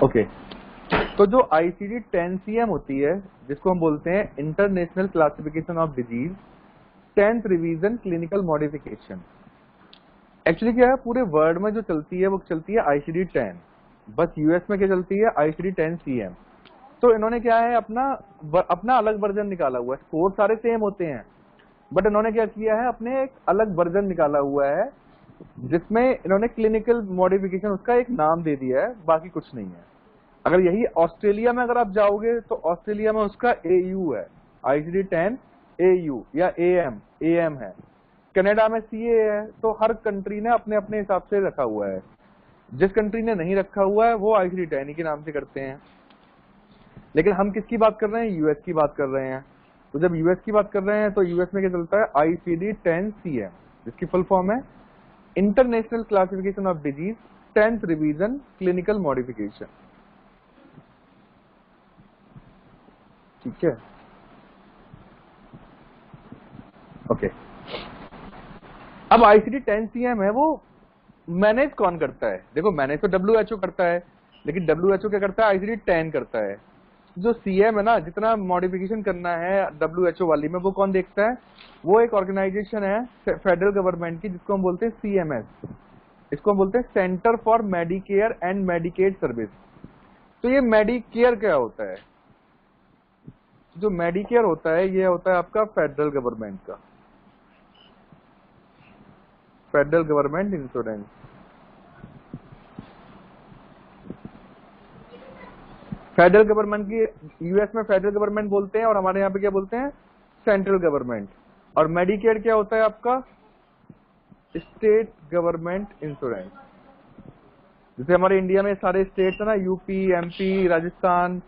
Okay तो जो ICD 10CM होती है, जिसको हम बोलते हैं international classification of disease 10th revision clinical modification, actually क्या है पूरे वर्ल्ड में जो चलती है वो चलती है आईसीडी 10, बस यूएस में क्या चलती है आईसीडी 10CM। तो इन्होंने क्या है अपना अलग वर्जन निकाला हुआ है, स्कोर सारे सेम होते हैं बट इन्होंने क्या किया है अपने एक अलग वर्जन निकाला हुआ है जिसमें इन्होंने क्लिनिकल मॉडिफिकेशन उसका एक नाम दे दिया है, बाकी कुछ नहीं है। अगर यही ऑस्ट्रेलिया में अगर आप जाओगे तो ऑस्ट्रेलिया में उसका AU है, आईसीडी 10 AU या AM है। कनाडा में CA है। तो हर कंट्री ने अपने अपने हिसाब से रखा हुआ है। जिस कंट्री ने नहीं रखा हुआ है वो आईसीडी 10 के नाम से करते हैं। लेकिन हम किसकी बात कर रहे हैं? यूएस की बात कर रहे हैं। तो जब यूएस की बात कर रहे हैं तो यूएस में क्या चलता है आईसीडी 10CM, जिसकी फुल फॉर्म है international classification of disease 10th revision clinical modification. ठीक है, ओके। अब आईसीडी 10CM है, वो मैनेज कौन करता है? देखो मैनेज तो WHO करता है, लेकिन WHO क्या करता है? आईसीडी 10 करता है। जो CM है ना, जितना मॉडिफिकेशन करना है WHO वाली में, वो कौन देखता है? वो एक ऑर्गेनाइजेशन है फेडरल गवर्नमेंट की, जिसको हम बोलते हैं CMS। इसको हम बोलते हैं centre for Medicare and Medicaid service. तो ये मेडिकेयर क्या होता है? जो मेडिकेयर होता है ये होता है आपका फेडरल गवर्नमेंट का, federal government insurance. Federal government की यूएस में फेडरल गवर्नमेंट बोलते हैं और हमारे यहाँ पे क्या बोलते हैं? Central government. और मेडिकेयर क्या होता है आपका? State government insurance. जैसे हमारे इंडिया में सारे स्टेट्स है ना, यूपी, एमपी, राजस्थान,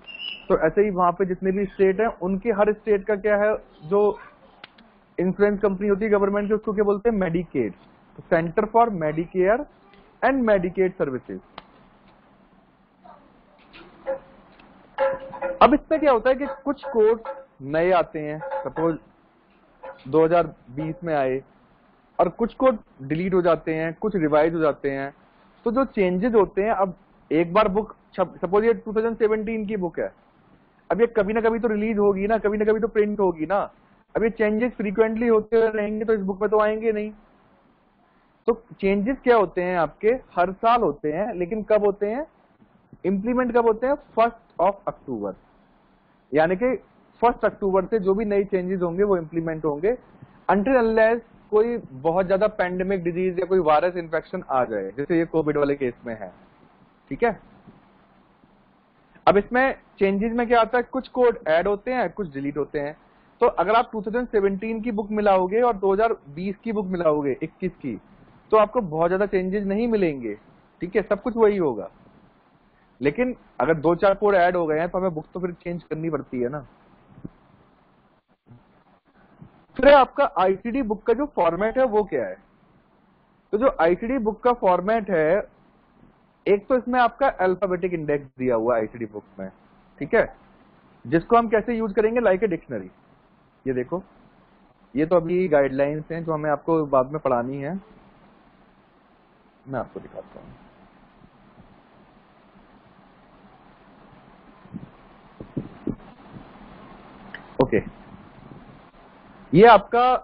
तो ऐसे ही वहां पे जितने भी स्टेट हैं उनके हर स्टेट का क्या है, जो इंश्योरेंस कंपनी होती है गवर्नमेंट की, उसको क्या बोलते हैं? मेडिकेड। तो centre for Medicare and Medicaid services. अब इसमें क्या होता है कि कुछ कोड नए आते हैं, सपोज 2020 में आए, और कुछ कोड डिलीट हो जाते हैं, कुछ रिवाइज हो जाते हैं। तो जो चेंजेस होते हैं, अब एक बार बुक, सपोज ये 2017 की बुक है, अब ये कभी ना कभी तो रिलीज होगी ना, कभी ना कभी तो प्रिंट होगी ना। अब ये चेंजेस फ्रीक्वेंटली होते रहेंगे तो इस बुक में तो आएंगे नहीं। तो चेंजेस क्या होते हैं आपके? हर साल होते हैं, लेकिन कब होते हैं? इंप्लीमेंट कब होते हैं? 1 अक्टूबर। यानी कि 1 अक्टूबर से जो भी नई चेंजेस होंगे वो इंप्लीमेंट होंगे, अनटिल अनलेस कोई बहुत ज्यादा पैंडेमिक डिजीज या कोई वायरस इन्फेक्शन आ जाए, जैसे ये कोविड वाले केस में है। ठीक है, अब इसमें चेंजेस में क्या आता है? कुछ कोड ऐड होते हैं, कुछ डिलीट होते हैं। तो अगर आप 2017 की बुक मिलाओगे और 2020 की बुक मिलाओगे 21 की, तो आपको बहुत ज्यादा चेंजेस नहीं मिलेंगे। ठीक है, सब कुछ वही होगा। लेकिन अगर 2-4 कोड ऐड हो गए हैं तो हमें बुक तो फिर चेंज करनी पड़ती है ना। फिर आपका आईसीडी बुक का जो फॉर्मेट है वो क्या है? तो जो आईसीडी बुक का फॉर्मेट है, एक तो इसमें आपका अल्फाबेटिक इंडेक्स दिया हुआ है आईसीडी बुक में। ठीक है, जिसको हम कैसे यूज करेंगे? Like a dictionary. ये देखो, ये तो अभी गाइडलाइंस हैं जो हमें आपको बाद में पढ़ानी है, मैं आपको दिखाता हूँ। ओके, ये आपका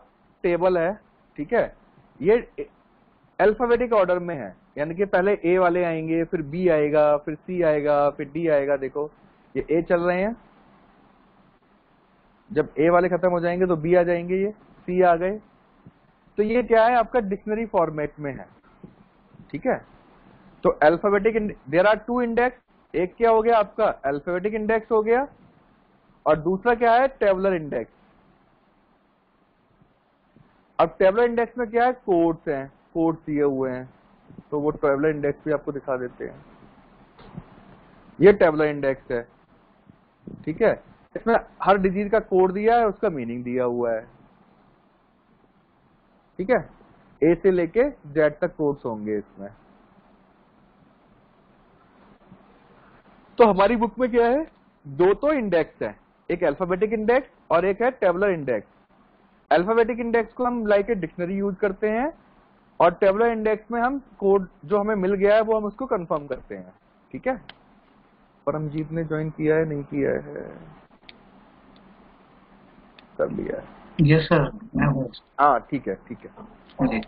टेबल है। ठीक है, ये अल्फाबेटिक ऑर्डर में है, यानी कि पहले ए वाले आएंगे, फिर बी आएगा, फिर सी आएगा, फिर डी आएगा। देखो ये ए चल रहे हैं, जब ए वाले खत्म हो जाएंगे तो बी आ जाएंगे, ये सी आ गए। तो ये क्या है? आपका डिक्शनरी फॉर्मेट में है। ठीक है, तो अल्फाबेटिक, देयर आर 2 इंडेक्स। एक क्या हो गया आपका? अल्फाबेटिक इंडेक्स हो गया, और दूसरा क्या है? Tabular index. अब टेबुलर इंडेक्स में क्या है? कोड्स हैं, कोड्स दिए हुए हैं, तो वो टेबुलर इंडेक्स भी आपको दिखा देते हैं। ये टेबुलर इंडेक्स है। ठीक है, इसमें हर डिजीज का कोड दिया है, उसका मीनिंग दिया हुआ है। ठीक है, ए से लेके जेड तक कोड्स होंगे इसमें। तो हमारी बुक में क्या है? 2 तो इंडेक्स है, एक अल्फाबेटिक इंडेक्स और एक है टेबुलर इंडेक्स। अल्फाबेटिक इंडेक्स को हम लाइक ए डिक्शनरी यूज करते हैं, और टेबुलर इंडेक्स में हम कोड जो हमें मिल गया है वो हम उसको कंफर्म करते हैं। ठीक है, परमजीत ने ज्वाइन किया है, नहीं किया है? कर लिया है। यस सर, मैं हूँ। हाँ ठीक है, ठीक है जी।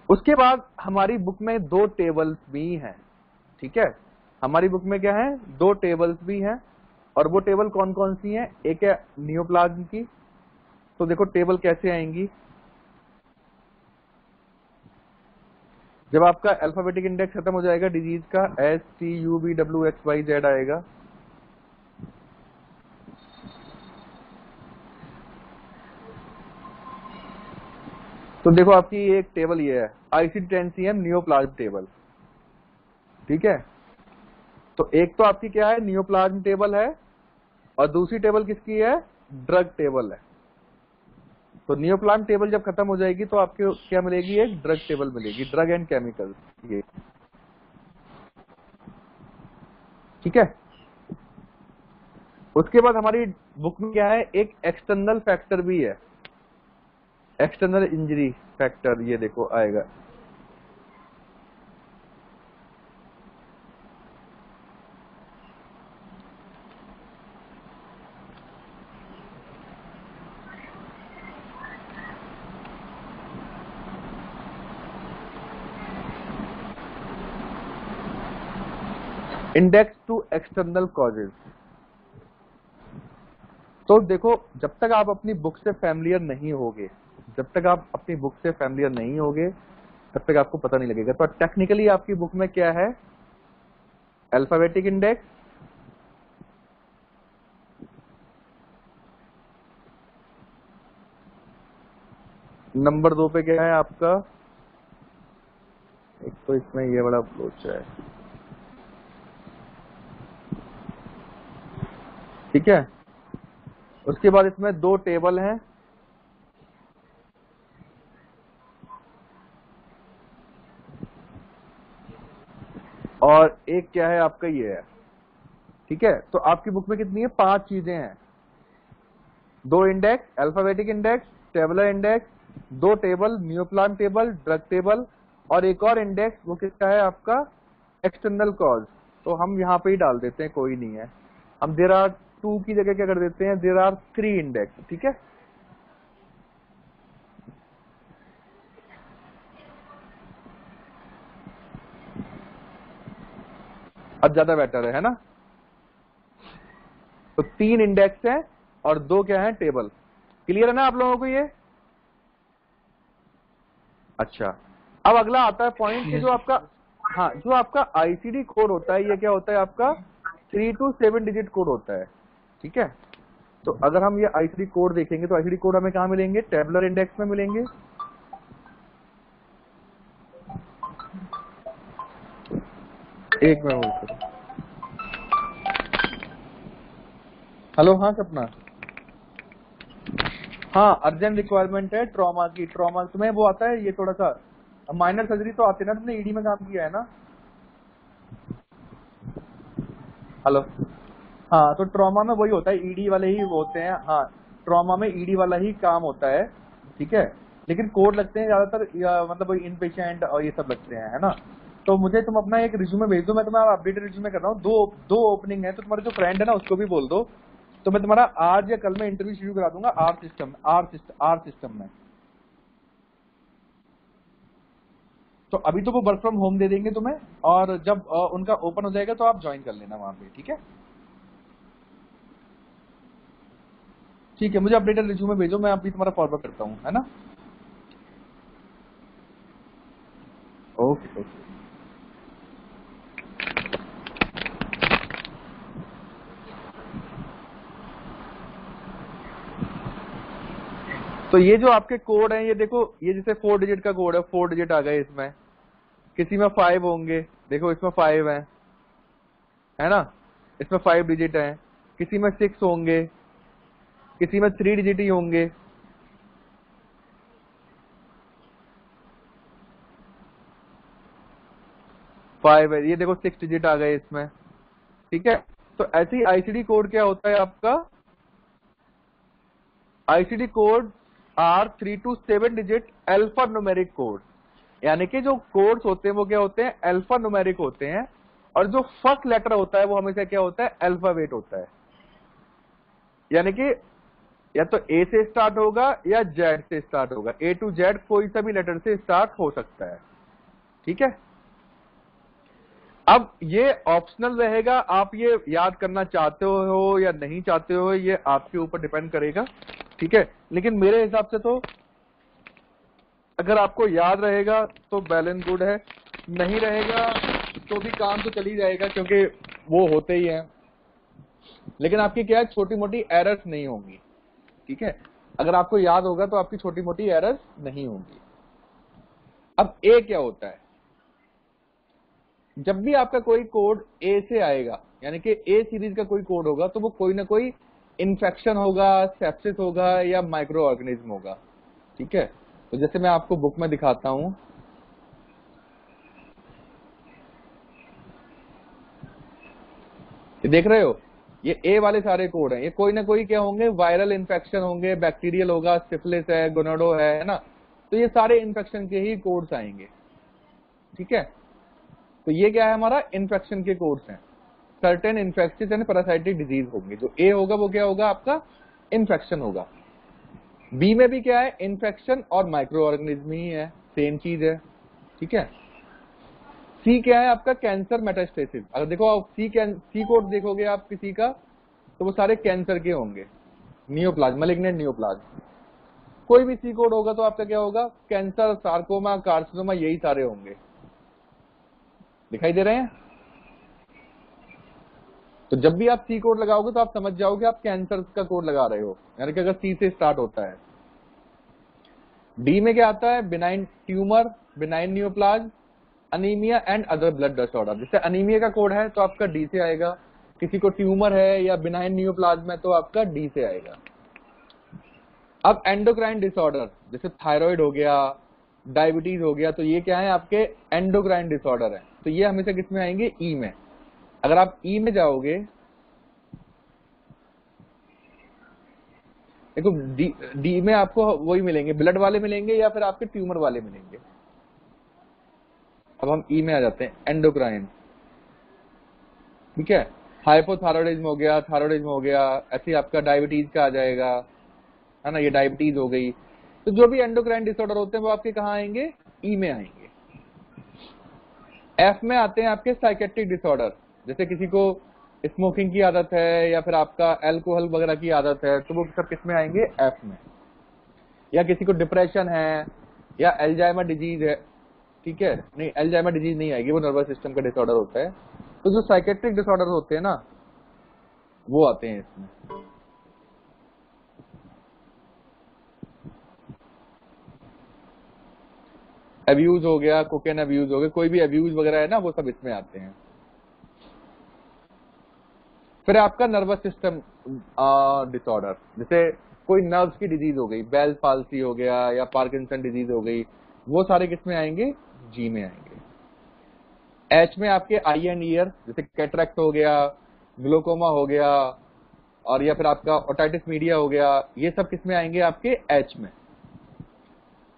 उसके बाद हमारी बुक में 2 टेबल्स भी हैं, ठीक है। हमारी बुक में क्या है, 2 टेबल्स भी हैं। और वो टेबल कौन कौन सी हैं? एक है नियोप्लाज्म की। तो देखो टेबल कैसे आएंगी। जब आपका अल्फाबेटिक इंडेक्स खत्म हो जाएगा डिजीज का, STUVWXYZ आएगा। तो देखो आपकी एक टेबल ये है, ICD-10CM नियोप्लाज्म टेबल, ठीक है। तो एक तो आपकी क्या है, नियोप्लाज्म टेबल है, और दूसरी टेबल किसकी है, ड्रग टेबल है। तो नियोप्लाज्म टेबल जब खत्म हो जाएगी तो आपको क्या मिलेगी, एक ड्रग टेबल मिलेगी, ड्रग एंड केमिकल, ये ठीक है। उसके बाद हमारी बुक में क्या है, एक एक्सटर्नल फैक्टर भी है, एक्सटर्नल इंजरी फैक्टर, ये देखो आएगा। Index to external causes. तो देखो जब तक आप अपनी बुक से फैमिलियर नहीं होगे, जब तक आप अपनी बुक से फैमिलियर नहीं होगे तब तक आपको पता नहीं लगेगा। तो टेक्निकली आपकी बुक में क्या है, अल्फाबेटिक इंडेक्स, नंबर 2 पे क्या है आपका, एक तो इसमें ये बड़ा अप्रोच है, ठीक है। उसके बाद इसमें 2 टेबल हैं, और एक क्या है आपका ये है, ठीक है। तो आपकी बुक में कितनी है, 5 चीजें हैं, 2 index, alphabetic index, tabular index, 2 table, neoplasm table, drug table, और एक और इंडेक्स, वो किसका है आपका, एक्सटर्नल कॉज। तो हम यहाँ पे ही डाल देते हैं, कोई नहीं है। हम देयर आर 2 की जगह क्या कर देते हैं, देयर आर 3 इंडेक्स, ठीक है। अब ज्यादा बेटर है ना। तो 3 इंडेक्स हैं और 2 क्या है, टेबल। क्लियर है ना आप लोगों को ये? अच्छा, अब अगला आता है पॉइंट कि जो आपका, हाँ, जो आपका आईसीडी कोड होता है, ये क्या होता है आपका, 3 to 7 डिजिट कोड होता है, ठीक है। तो अगर हम ये आईसीडी कोड देखेंगे तो आईसीडी कोड हमें कहाँ मिलेंगे, टेबुलर इंडेक्स में मिलेंगे। एक मैं बोलता हूँ, हेलो, हाँ सपना, हाँ अर्जेंट रिक्वायरमेंट है ट्रॉमा की, ट्रॉमा तुम्हें वो आता है, ये थोड़ा सा माइनर सर्जरी तो आती है ना, तुमने ईडी में काम किया है ना। हेलो, हाँ, तो ट्रॉमा में वही होता है, ईडी वाले ही होते हैं, हाँ, ट्रॉमा में ईडी वाला ही काम होता है, ठीक है। लेकिन कोड लगते हैं ज्यादातर, मतलब इन पेशेंट और ये सब लगते हैं, है ना। तो मुझे तुम अपना एक रिज्यूमे भेज दो, मैं तुम्हारा अपडेटेड रिज्यूमे कर रहा हूँ, दो ओपनिंग है, तो तुम्हारे जो फ्रेंड है ना उसको भी बोल दो, तो मैं तुम्हारा आज या कल में इंटरव्यू शुरू करा दूंगा आर सिस्टम में। तो अभी तो वो वर्क फ्रॉम होम दे देंगे तुम्हें, और जब उनका ओपन हो जाएगा तो आप ज्वाइन कर लेना वहां पे, ठीक है। ठीक है, मुझे अपडेटेड रिज्यूमे भेजो, मैं अभी तुम्हारा फॉरवर्ड करता हूँ, है ना। Okay okay. तो ये जो आपके कोड हैं, ये देखो, ये जैसे 4 डिजिट का कोड है, 4 डिजिट आ गए इसमें, किसी में 5 होंगे, देखो इसमें 5 है ना, इसमें 5 डिजिट हैं, किसी में 6 होंगे, किसी में 3 डिजिट ही होंगे। फाइव है, ये देखो 6 डिजिट आ गए इसमें, ठीक है। तो ऐसे ही आईसीडी कोड क्या होता है आपका, ICD code are 3 to 7 digit alphanumeric code, यानी कि जो कोड्स होते हैं वो क्या होते हैं, अल्फा न्यूमेरिक होते हैं, और जो फर्स्ट लेटर होता है वो हमेशा क्या होता है, अल्फाबेट होता है। यानी कि या तो ए से स्टार्ट होगा या जेड से स्टार्ट होगा, ए टू जेड कोई सा भी लेटर से स्टार्ट हो सकता है। ठीक है, अब ये ऑप्शनल रहेगा, आप ये याद करना चाहते हो या नहीं चाहते हो ये आपके ऊपर डिपेंड करेगा। ठीक है, लेकिन मेरे हिसाब से तो अगर आपको याद रहेगा तो वेल एंड गुड है, नहीं रहेगा तो भी काम तो चल ही जाएगा क्योंकि वो होते ही हैं। लेकिन आपकी क्या है, छोटी मोटी एरर्स नहीं होंगी। ठीक है, अगर आपको याद होगा तो आपकी छोटी मोटी एरर्स नहीं होंगी। अब ए क्या होता है, जब भी आपका कोई कोड ए से आएगा यानी कि ए सीरीज का कोई कोड होगा तो वो कोई ना कोई इन्फेक्शन होगा, सेप्सिस होगा या माइक्रो ऑर्गेनिज्म होगा। ठीक है, तो जैसे मैं आपको बुक में दिखाता हूं, ये देख रहे हो, ये ए वाले सारे कोड हैं, ये कोई ना कोई क्या होंगे, वायरल इन्फेक्शन होंगे, बैक्टीरियल होगा, सिफिलिस है, गोनोडो है ना, तो ये सारे इन्फेक्शन के ही कोड्स आएंगे। ठीक है, तो ये क्या है, हमारा इन्फेक्शन के कोड्स हैं। Certain infectious and parasitic disease होंगे। जो ए होगा वो क्या होगा, आपका इन्फेक्शन होगा। बी में भी क्या है, इन्फेक्शन और माइक्रो ऑर्गेनिज्म ही है, सेम चीज है। ठीक है, सी क्या है आपका, कैंसर मेटास्टेसिस। अगर देखो आप सी कोड देखोगे आप किसी का तो वो सारे कैंसर के होंगे, नियोप्लाज्म, मैलिग्नेंट नियोप्लाज्म। कोई भी सी कोड होगा तो आपका क्या होगा, कैंसर, सार्कोमा, कार्सिनोमा, यही सारे होंगे। दिखाई दे रहे हैं? तो जब भी आप सी कोड लगाओगे तो आप समझ जाओगे आप कैंसर का कोड लगा रहे हो, यानी कि अगर सी से स्टार्ट होता है। डी में क्या आता है, benign tumour, benign neoplasm, anaemia and other blood disorder. जैसे अनीमिया का कोड है तो आपका डी से आएगा, किसी को ट्यूमर है या बिनाइन नियोप्लाज्म है तो आपका डी से आएगा। अब एंडोक्राइन डिसऑर्डर, जैसे थायराइड हो गया, डायबिटीज हो गया, तो ये क्या है, आपके एंडोक्राइन डिसऑर्डर है, तो ये हमेशा किस में आएंगे, ई में। अगर आप ई में जाओगे, देखो डी में आपको वही मिलेंगे, ब्लड वाले मिलेंगे या फिर आपके ट्यूमर वाले मिलेंगे। अब हम ई में आ जाते हैं, एंडोक्राइन। ठीक है, हाइपोथायरॉयडिज्म हो गया, थायरॉयडिज्म हो गया, ऐसे आपका डायबिटीज का आ जाएगा, है ना, ये डायबिटीज हो गई। तो जो भी एंडोक्राइन डिसऑर्डर होते हैं वो आपके कहाँ आएंगे, ई में आएंगे। एफ में आते हैं आपके साइकेट्रिक डिसऑर्डर, जैसे किसी को स्मोकिंग की आदत है या फिर आपका अल्कोहल वगैरह की आदत है तो वो सब किस में आएंगे, एफ में। या किसी को डिप्रेशन है या अल्जाइमर डिजीज है, ठीक है, नहीं अल्जाइमर डिजीज नहीं आएगी, वो नर्वस सिस्टम का डिसऑर्डर होता है। तो जो साइकेट्रिक डिसऑर्डर होते हैं ना वो आते हैं इसमें। अब्यूज हो गया, कोकेन अब्यूज हो गया, कोई भी अब्यूज वगैरह है ना, वो सब इसमें आते हैं। फिर आपका नर्वस सिस्टम डिसऑर्डर, जैसे कोई नर्व्स की डिजीज हो गई, बेल पाल्सी हो गया या पार्किंसन डिजीज हो गई, वो सारे किसमें आएंगे, जी में आएंगे। एच में आपके आई एंड ईयर, जैसे कैटरेक्ट हो गया, ग्लोकोमा हो गया, और या फिर आपका ओटाइटिस मीडिया हो गया, ये सब किसमें आएंगे, आपके एच में।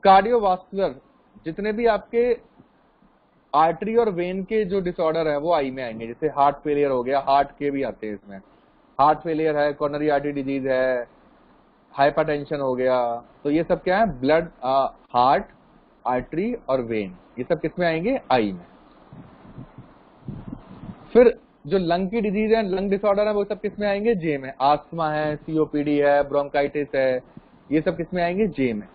कार्डियोवास्कुलर, जितने भी आपके आर्टरी और वेन के जो डिसऑर्डर है वो आई में आएंगे, जैसे हार्ट फेलियर हो गया, हार्ट के भी आते हैं इसमें, हार्ट फेलियर है, कॉर्नरी आर्टरी डिजीज है, हाइपरटेंशन हो गया, तो ये सब क्या है, ब्लड, हार्ट, आर्टरी और वेन, ये सब किसमें आएंगे, आई में। फिर जो लंग की डिजीज है, लंग डिसऑर्डर है, वो सब किसमें आएंगे, जे में। आस्थमा है, सीओपीडी है, ब्रोंकाइटिस है, ये सब किसमें आएंगे, जे में।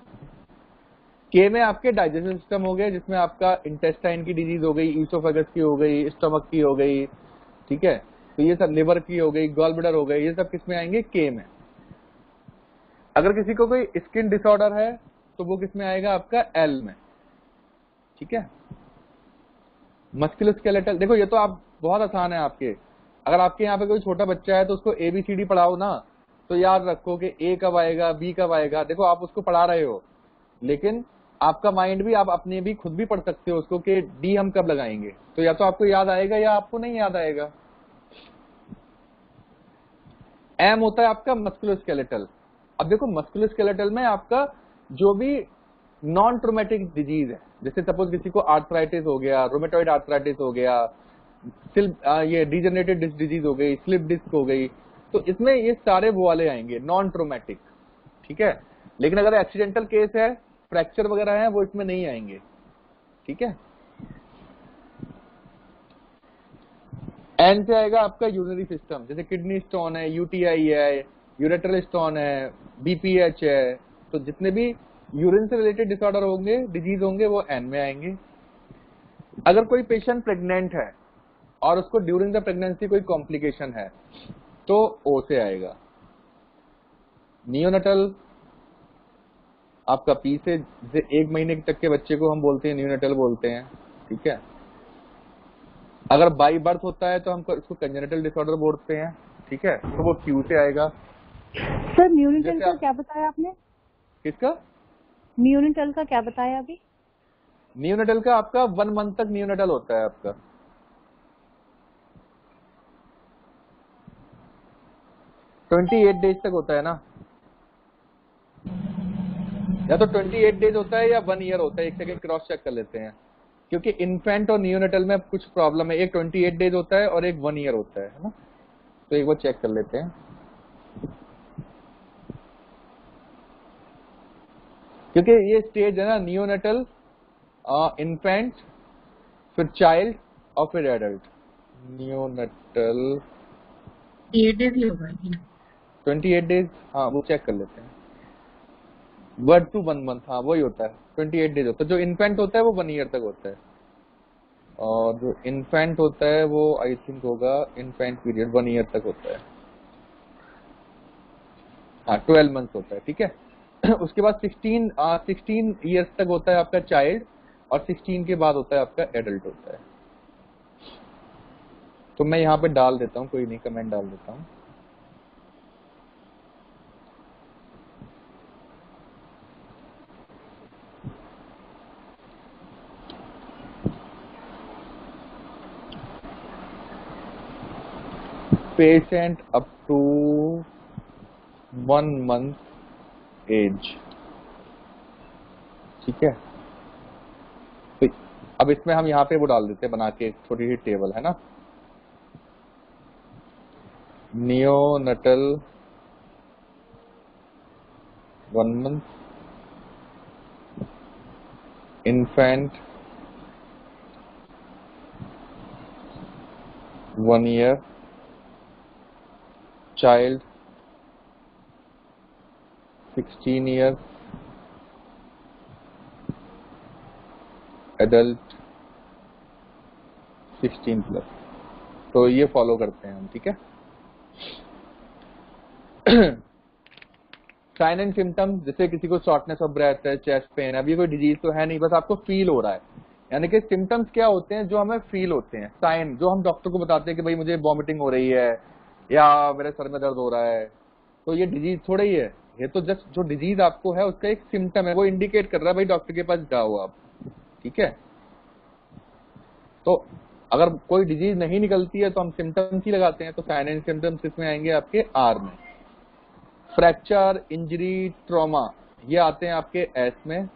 के में आपके डाइजेशन सिस्टम हो गए, जिसमें आपका इंटेस्टाइन की डिजीज हो गई, ईसोफेगस की हो गई, स्टमक की हो गई, ठीक है, तो ये सब, लिवर की हो गई, गॉल ब्लैडर हो गई, ये सब किसमें आएंगे, के में। अगर किसी को कोई स्किन डिसऑर्डर है तो वो किसमें आएगा, आपका एल में। ठीक है, मस्कुलोस्केलेटल, देखो ये तो आप बहुत आसान है आपके, अगर आपके यहाँ पे कोई छोटा बच्चा है तो उसको एबीसीडी पढ़ाओ ना, तो याद रखो कि ए कब आएगा, बी कब आएगा। देखो आप उसको पढ़ा रहे हो, लेकिन आपका माइंड भी, आप अपने भी खुद भी पढ़ सकते हो उसको कि डी हम कब लगाएंगे, तो या तो आपको याद आएगा या आपको नहीं याद आएगा। एम होता है आपका मस्कुलोस्केलेटल। अब देखो मस्कुलोस्केलेटल में आपका जो भी नॉन ट्रोमेटिक डिजीज है, जैसे सपोज किसी को आर्थराइटिस हो गया, रोमेटॉइड आर्थराइटिस हो गया, ये डिजेनरेटेड डिस्क डिजीज हो गई, स्लिप डिस्क हो गई, तो इसमें ये सारे वो वाले आएंगे, नॉन ट्रोमेटिक, ठीक है। लेकिन अगर एक्सीडेंटल केस है, फ्रैक्चर वगैरह है, वो इसमें नहीं आएंगे, ठीक है। एन से आएगा आपका यूरिनरी सिस्टम, जैसे किडनी स्टोन है, यूटीआई है, यूरेट्रल स्टोन है, बीपीएच है, तो जितने भी यूरिन से रिलेटेड डिसऑर्डर होंगे, डिजीज होंगे, वो एन में आएंगे। अगर कोई पेशेंट प्रेग्नेंट है और उसको ड्यूरिंग द प्रेगनेंसी कोई कॉम्प्लिकेशन है, तो ओ से आएगा। नियोनेटल आपका पी से 1 महीने तक के बच्चे को हम बोलते हैं नियोनेटल बोलते हैं, ठीक है। अगर बाई बर्थ होता है तो हम उसको कंजेनिटल डिसऑर्डर बोलते हैं, ठीक है, तो वो क्यू से आएगा। सर नियोनेटल का क्या बताया आपने? किसका? नियोनेटल का क्या बताया अभी? नियोनेटल का आपका 1 मंथ तक नियोनेटल होता है आपका। ट्वेंटी 8 डेज तक होता है ना, या तो 28 डेज होता है या 1 ईयर होता है। एक सेकंड क्रॉस चेक कर लेते हैं, क्योंकि इन्फेंट और नियोनेटल में कुछ प्रॉब्लम है। एक 28 डेज होता है और एक 1 ईयर होता है ना, तो एक बार चेक कर लेते हैं। क्योंकि ये स्टेज है ना, नियोनेटल, इन्फेंट, फिर चाइल्ड और फिर एडल्ट। नियोनेटल 8 डेज ही होगा, 28 डेज, हाँ वो चेक कर लेते हैं। 1 to 1 मंथ, हाँ वही होता है, 28 डेज होता है। जो इन्फेंट होता है वो 1 ईयर तक होता है, और जो इन्फेंट होता है वो आई थिंक होगा इन्फेंट पीरियड 1 ईयर तक होता है, हाँ 12 मंथ्स होता है, ठीक है। उसके बाद 16 ईयर्स तक होता है आपका चाइल्ड, और 16 के बाद होता है आपका एडल्ट होता है। तो मैं यहाँ पे डाल देता हूँ, कोई नहीं, कमेंट डाल देता हूँ। Patient up to 1 month age, ठीक है। तो अब इसमें हम यहाँ पे वो डाल देते हैं बना के, एक छोटी सी टेबल है ना। Neonatal 1 month, infant 1 year, child 16 years, adult 16 plus. तो ये फॉलो करते हैं हम, ठीक है। साइन एंड सिम्टम्स, जैसे किसी को शॉर्टनेस ऑफ ब्रेथ है, चेस्ट पेन है, अभी कोई डिजीज तो है नहीं, बस आपको फील हो रहा है। यानी कि सिम्टम्स क्या होते हैं? जो हमें फील होते हैं। साइन जो हम डॉक्टर को बताते हैं कि भाई मुझे वॉमिटिंग हो रही है या मेरे सर में दर्द हो रहा है, तो ये डिजीज थोड़ा ही है, ये तो जस्ट जो डिजीज आपको है उसका एक सिम्टम है, वो इंडिकेट कर रहा है भाई डॉक्टर के पास जाओ आप, ठीक है। तो अगर कोई डिजीज नहीं निकलती है तो हम सिम्टम्स ही लगाते हैं, तो साइन एंड सिम्टम्स इसमें आएंगे आपके आर में। फ्रैक्चर, इंजरी, ट्रॉमा ये आते हैं आपके एस में,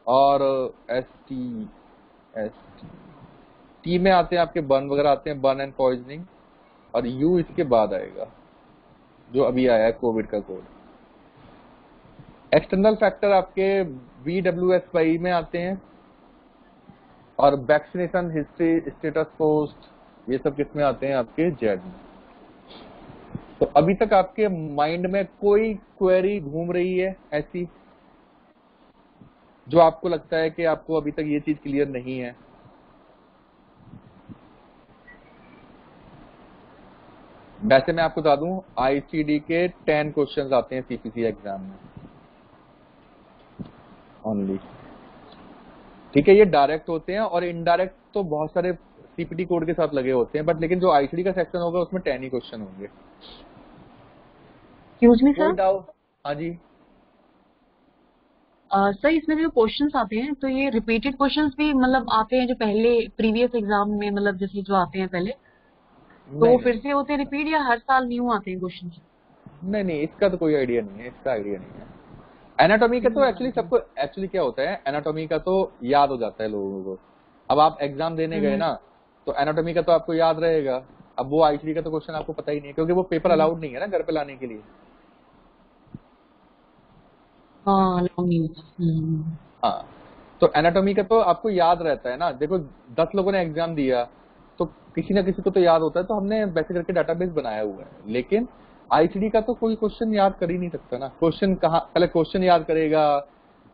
और एस टी में आते हैं आपके बर्न वगैरह आते हैं, बर्न एंड पॉइजनिंग, और यू इसके बाद आएगा जो अभी आया है कोविड का कोड। एक्सटर्नल फैक्टर आपके VWS में आते हैं, और वैक्सीनेशन हिस्ट्री, स्टेटस पोस्ट, ये सब किसमें आते हैं? आपके जेड में। तो अभी तक आपके माइंड में कोई क्वेरी घूम रही है ऐसी जो आपको लगता है कि आपको अभी तक ये चीज क्लियर नहीं है? वैसे मैं आपको बता दूं, ICD के 10 क्वेश्चंस आते हैं CPC एग्जाम में ओनली, ठीक है। ये डायरेक्ट होते हैं, और इनडायरेक्ट तो बहुत सारे CPT कोड के साथ लगे होते हैं, बट लेकिन जो ICD का सेक्शन होगा उसमें 10 ही क्वेश्चन होंगे। कोई डाउट? हाँ जी सर, इसमें जो क्वेश्चंस आते हैं तो ये रिपीटेड क्वेश्चंस भी मतलब आते हैं जो पहले प्रीवियस एग्जाम में मतलब जैसे जो आते हैं पहले, तो वो फिर से होते हैं रिपीट, या हर साल न्यू आते हैं क्वेश्चंस? नहीं, इसका तो कोई आइडिया नहीं है, इसका आइडिया नहीं है। एनाटॉमी का तो एक्चुअली सबको, एक्चुअली क्या होता है, एनाटॉमी का तो याद हो जाता है लोगों को। अब आप एग्जाम देने गए ना, तो एनाटॉमी का तो आपको याद रहेगा। अब वो आईसीडी का तो क्वेश्चन आपको पता ही नहीं है, क्योंकि वो पेपर अलाउड नहीं है ना घर पे लाने के लिए। हाँ long नहीं होता। हाँ, तो एनाटॉमी का तो आपको याद रहता है ना। देखो 10 लोगों ने एग्जाम दिया तो किसी ना किसी को तो याद होता है, तो हमने वैसे करके डाटाबेस बनाया हुआ है। लेकिन आईसीडी का तो कोई क्वेश्चन याद कर ही नहीं सकता ना। क्वेश्चन कहाँ, पहले क्वेश्चन याद करेगा,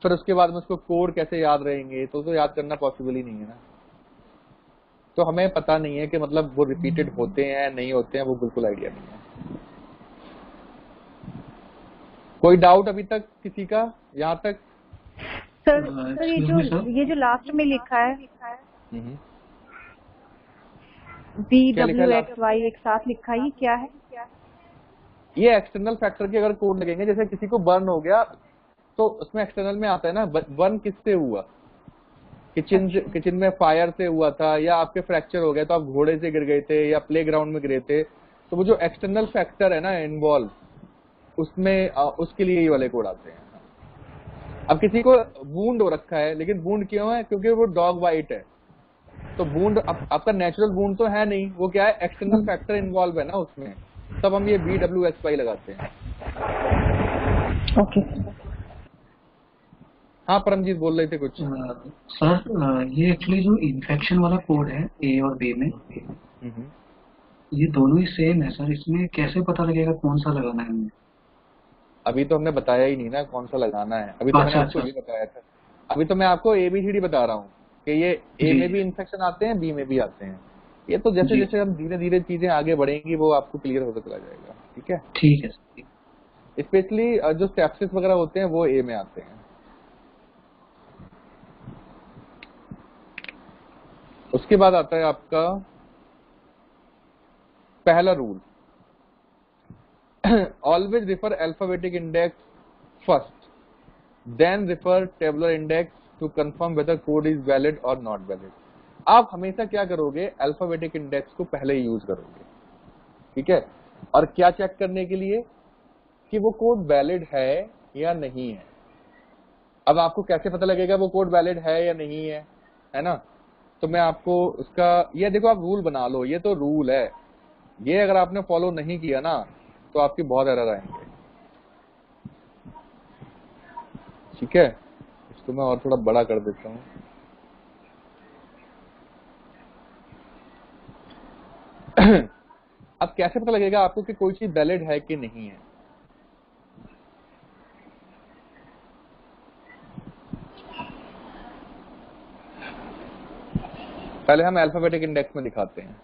फिर उसके बाद में उसको कोड कैसे याद रहेंगे, तो याद करना पॉसिबल ही नहीं है ना। तो हमें पता नहीं है कि मतलब वो रिपीटेड होते हैं नहीं होते हैं, वो बिल्कुल आइडिया नहीं है। कोई डाउट अभी तक किसी का यहाँ तक? सर ये जो लास्ट में लिखा है VWXY एक साथ लिखा है, ये क्या है? ये एक्सटर्नल फैक्टर के अगर कोड लगेंगे, जैसे किसी को बर्न हो गया तो उसमें एक्सटर्नल में आता है ना, बर्न किससे हुआ, किचन में फायर से हुआ था, या आपके फ्रैक्चर हो गया तो आप घोड़े से गिर गए थे या प्ले ग्राउंड में गिरे थे, तो वो जो एक्सटर्नल फैक्टर है ना इन्वॉल्व, उसमें उसके लिए ये वाले कोड आते हैं। अब किसी को वूंड हो रखा है, लेकिन वूंड क्यों है? क्योंकि वो डॉग बाइट है। तो वूंड आपका नेचुरल वूंड तो है नहीं, वो क्या है, एक्सटर्नल फैक्टर इन्वॉल्व है ना उसमें, तब हम ये BWXY लगाते हैं। ओके हाँ परमजीत बोल रहे थे कुछ। सर ये एक्चुअली जो इन्फेक्शन वाला कोड है ए और बी में, ये दोनों ही सेम है सर, इसमें कैसे पता लगेगा कौन सा लगाना है हमें? अभी तो हमने बताया ही नहीं ना कौन सा लगाना है, अभी तो मैंने आपको ये बताया था। अभी तो मैं आपको ABCD बता रहा हूँ कि ये ए में भी इन्फेक्शन आते हैं, बी में भी आते हैं। ये तो जैसे जैसे हम धीरे धीरे चीजें आगे बढ़ेंगी वो आपको क्लियर होता चला जाएगा। ठीक है, ठीक है सर। स्पेशली जो सेप्सिस वगैरह होते हैं वो ए में आते हैं। उसके बाद आता है आपका पहला rule, always refer alphabetic index first, then refer tabular index to confirm whether code is valid और नॉट वैलिड। आप हमेशा क्या करोगे, अल्फाबेटिक इंडेक्स को पहले ही यूज करोगे। ठीक है, और क्या चेक करने के लिए कि वो कोड वैलिड है या नहीं है। अब आपको कैसे पता लगेगा वो कोड वैलिड है या नहीं है ना? तो मैं आपको उसका, ये देखो आप रूल बना लो, ये तो रूल है, ये अगर आपने फॉलो नहीं किया ना तो आपकी बहुत एरर आएंगे। ठीक है, इसको मैं और थोड़ा बड़ा कर देता हूं। अब कैसे पता लगेगा आपको कि कोई चीज वैलिड है कि नहीं है? पहले हम अल्फाबेटिक इंडेक्स में दिखाते हैं।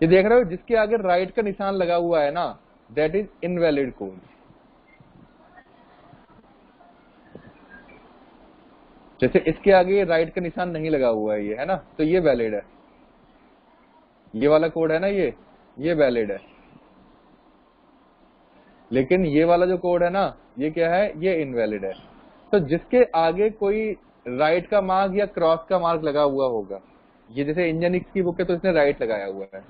ये देख रहे हो, जिसके आगे राइट का निशान लगा हुआ है ना, दैट इज इनवैलिड कोड। जैसे इसके आगे राइट का निशान नहीं लगा हुआ है, ये है ना, तो ये वैलिड है। ये वाला कोड है ना, ये वैलिड है। लेकिन ये वाला जो कोड है ना, ये क्या है, ये इनवैलिड है। तो जिसके आगे कोई राइट का मार्क या क्रॉस का मार्क लगा हुआ होगा, ये जैसे इंजीनियरिंग की बुक है तो इसने राइट लगाया हुआ है,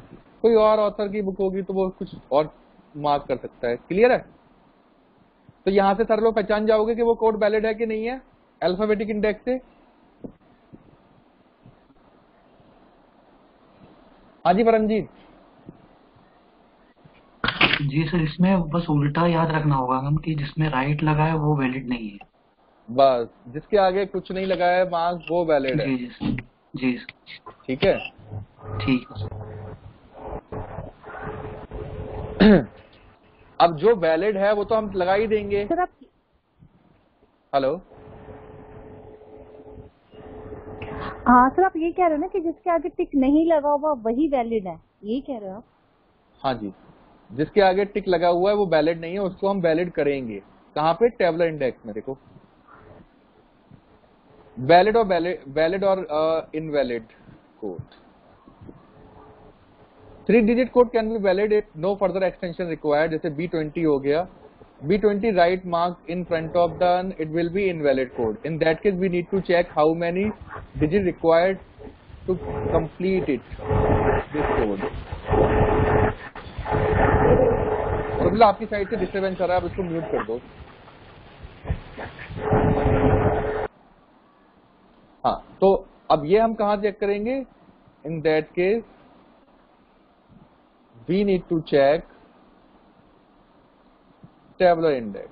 कोई और ऑथर की बुक होगी तो वो कुछ और मार्क कर सकता है। क्लियर है? तो यहां से सारे लोग पहचान जाओगे कि वो कोड वैलिड है कि नहीं है अल्फाबेटिक इंडेक्स से। हाँ जी परमजीत। जी सर, इसमें बस उल्टा याद रखना होगा हम कि जिसमें राइट लगा है वो वैलिड नहीं है। बस जिसके आगे कुछ नहीं लगा है मार्क, वो वैलिड है। जी सर, जी सर। ठीक है, ठीक है। अब जो वैलिड है वो तो हम लगा ही देंगे। सर आप, हेलो, हाँ सर आप ये कह रहे हो ना कि जिसके आगे टिक नहीं लगा हुआ वही वैलिड है, ये कह रहे हो आप? हाँ जी, जिसके आगे टिक लगा हुआ है वो वैलिड नहीं है, उसको हम वैलिड करेंगे। कहाँ पे? टेबुलर इंडेक्स में। देखो वैलिड और invalid code. 3 digit code can be valid if no further extension required. जैसे B20 हो गया, B20 right mark in front of the, it will be invalid code. In that case we need to check how many digit required to complete it this code. मतलब आपकी side से disturbance आ रहा है, आप इसको mute कर दो। हाँ, तो अब ये हम कहाँ चेक करेंगे? In that case we need to check tabular index.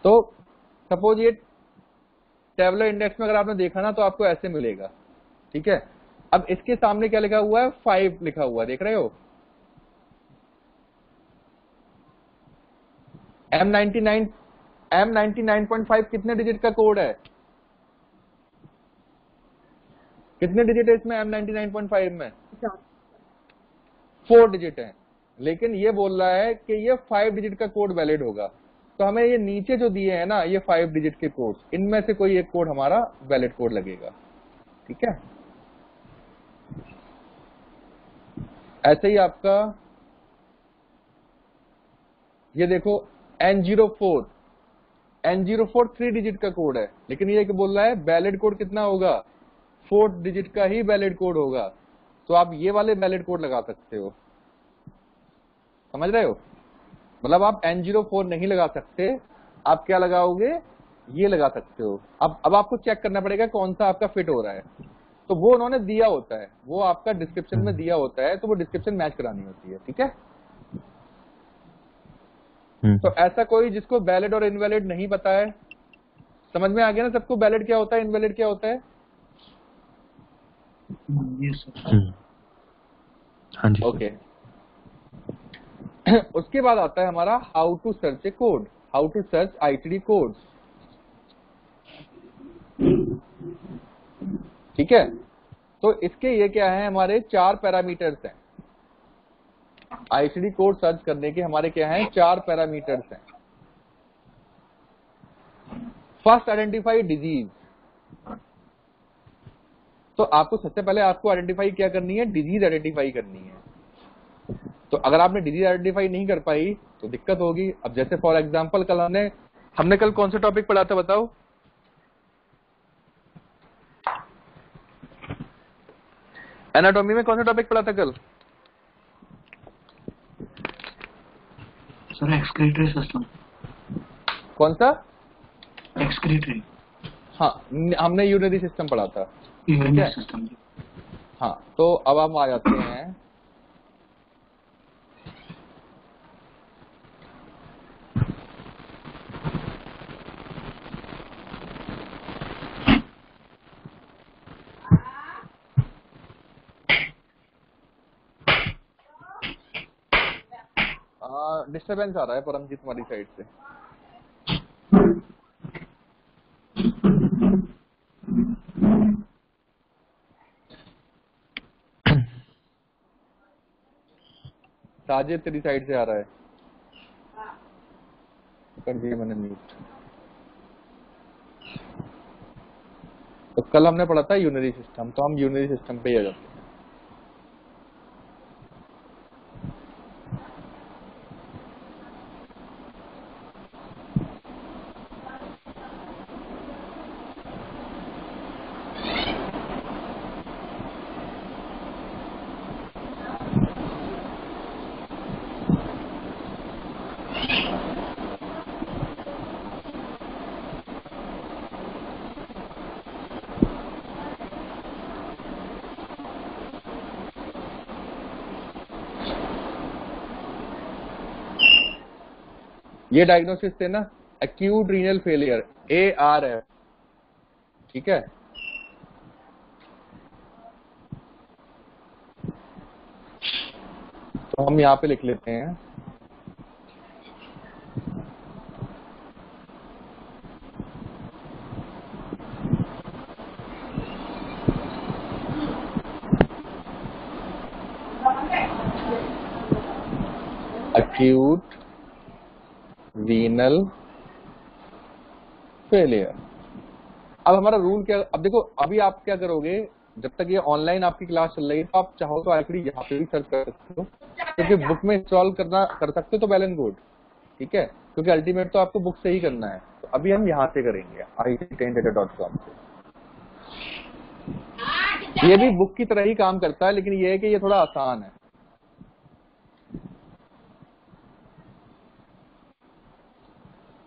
तो सपोज ये टेबुलर इंडेक्स में अगर आपने देखा ना तो आपको ऐसे मिलेगा, ठीक है। अब इसके सामने क्या लिखा हुआ है? 5 लिखा हुआ है, देख रहे हो? M99.5 कितने डिजिट का कोड है? कितने डिजिट है इसमें M99.5 में? 4 डिजिट है, लेकिन ये बोल रहा है कि ये 5 डिजिट का कोड वैलिड होगा। तो हमें ये नीचे जो दिए हैं ना, ये 5 डिजिट के कोड, इनमें से कोई एक कोड हमारा वैलिड कोड लगेगा, ठीक है। ऐसे ही आपका ये देखो N04 3 डिजिट का कोड है, लेकिन ये बोल रहा है वैलिड कोड कितना होगा? 4 डिजिट का ही वैलिड कोड होगा। तो आप ये वाले वैलिड कोड लगा सकते हो, समझ रहे हो? मतलब आप N04 नहीं लगा सकते, आप क्या लगाओगे? ये लगा सकते हो। अब आपको चेक करना पड़ेगा कौन सा आपका फिट हो रहा है। तो वो उन्होंने दिया होता है, वो आपका डिस्क्रिप्शन में दिया होता है, तो वो डिस्क्रिप्शन मैच करानी होती है, ठीक है। तो ऐसा कोई जिसको वैलिड और इनवैलिड नहीं पता है, समझ में आ गया ना सबको? वैलिड क्या होता है, इनवैलिड क्या होता है? हाँ जी। ओके। उसके बाद आता है हमारा how to search a code, how to search ICD codes, ठीक है। तो इसके ये क्या है? हमारे 4 पैरामीटर्स हैं। आईसीडी कोड सर्च करने के हमारे क्या हैं? 4 पैरामीटर्स हैं। First, identify disease. तो आपको सबसे पहले आपको आइडेंटिफाई क्या करनी है? डिजीज आइडेंटिफाई करनी है। तो अगर आपने डिजीज आइडेंटिफाई नहीं कर पाई तो दिक्कत होगी। अब जैसे फॉर एग्जांपल कल हमने कल कौन सा टॉपिक पढ़ा था बताओ? एनाटॉमी में कौन सा टॉपिक पढ़ा था कल? Sir excretory system. कौन सा? एक्सक्रीटरी। हाँ, हमने यूरिनरी सिस्टम पढ़ा था, यूरिनरी सिस्टम। हाँ। तो अब हम आ जाते हैं डिस्टर्बेंस आ रहा है परमजीत तुम्हारी साइड से। साजिद तेरी साइड से आ रहा है, कर दिया मैंने म्यूट। तो कल हमने पढ़ा था यूनिरी सिस्टम, तो हम यूनिरी सिस्टम पे ही आ जाते हैं। ये डायग्नोसिस थे ना, एक्यूट रीनल फेलियर, ARF, ठीक है। तो हम यहाँ पे लिख लेते हैं एक्यूट रीनल फेलियर। अब हमारा रूल क्या? अब देखो, अभी आप क्या करोगे, जब तक ये ऑनलाइन आपकी क्लास चल रही है, तो आप चाहो तो आईसीडी यहाँ पे भी सर्च कर सकते हो, क्योंकि बुक में इंस्टॉल कर सकते हो तो वेल एंड गुड, ठीक है, क्योंकि अल्टीमेट तो आपको बुक से ही करना है। तो अभी हम यहाँ से करेंगे IIT10data.com से। ये भी बुक की तरह ही काम करता है, लेकिन ये है कि ये थोड़ा आसान है।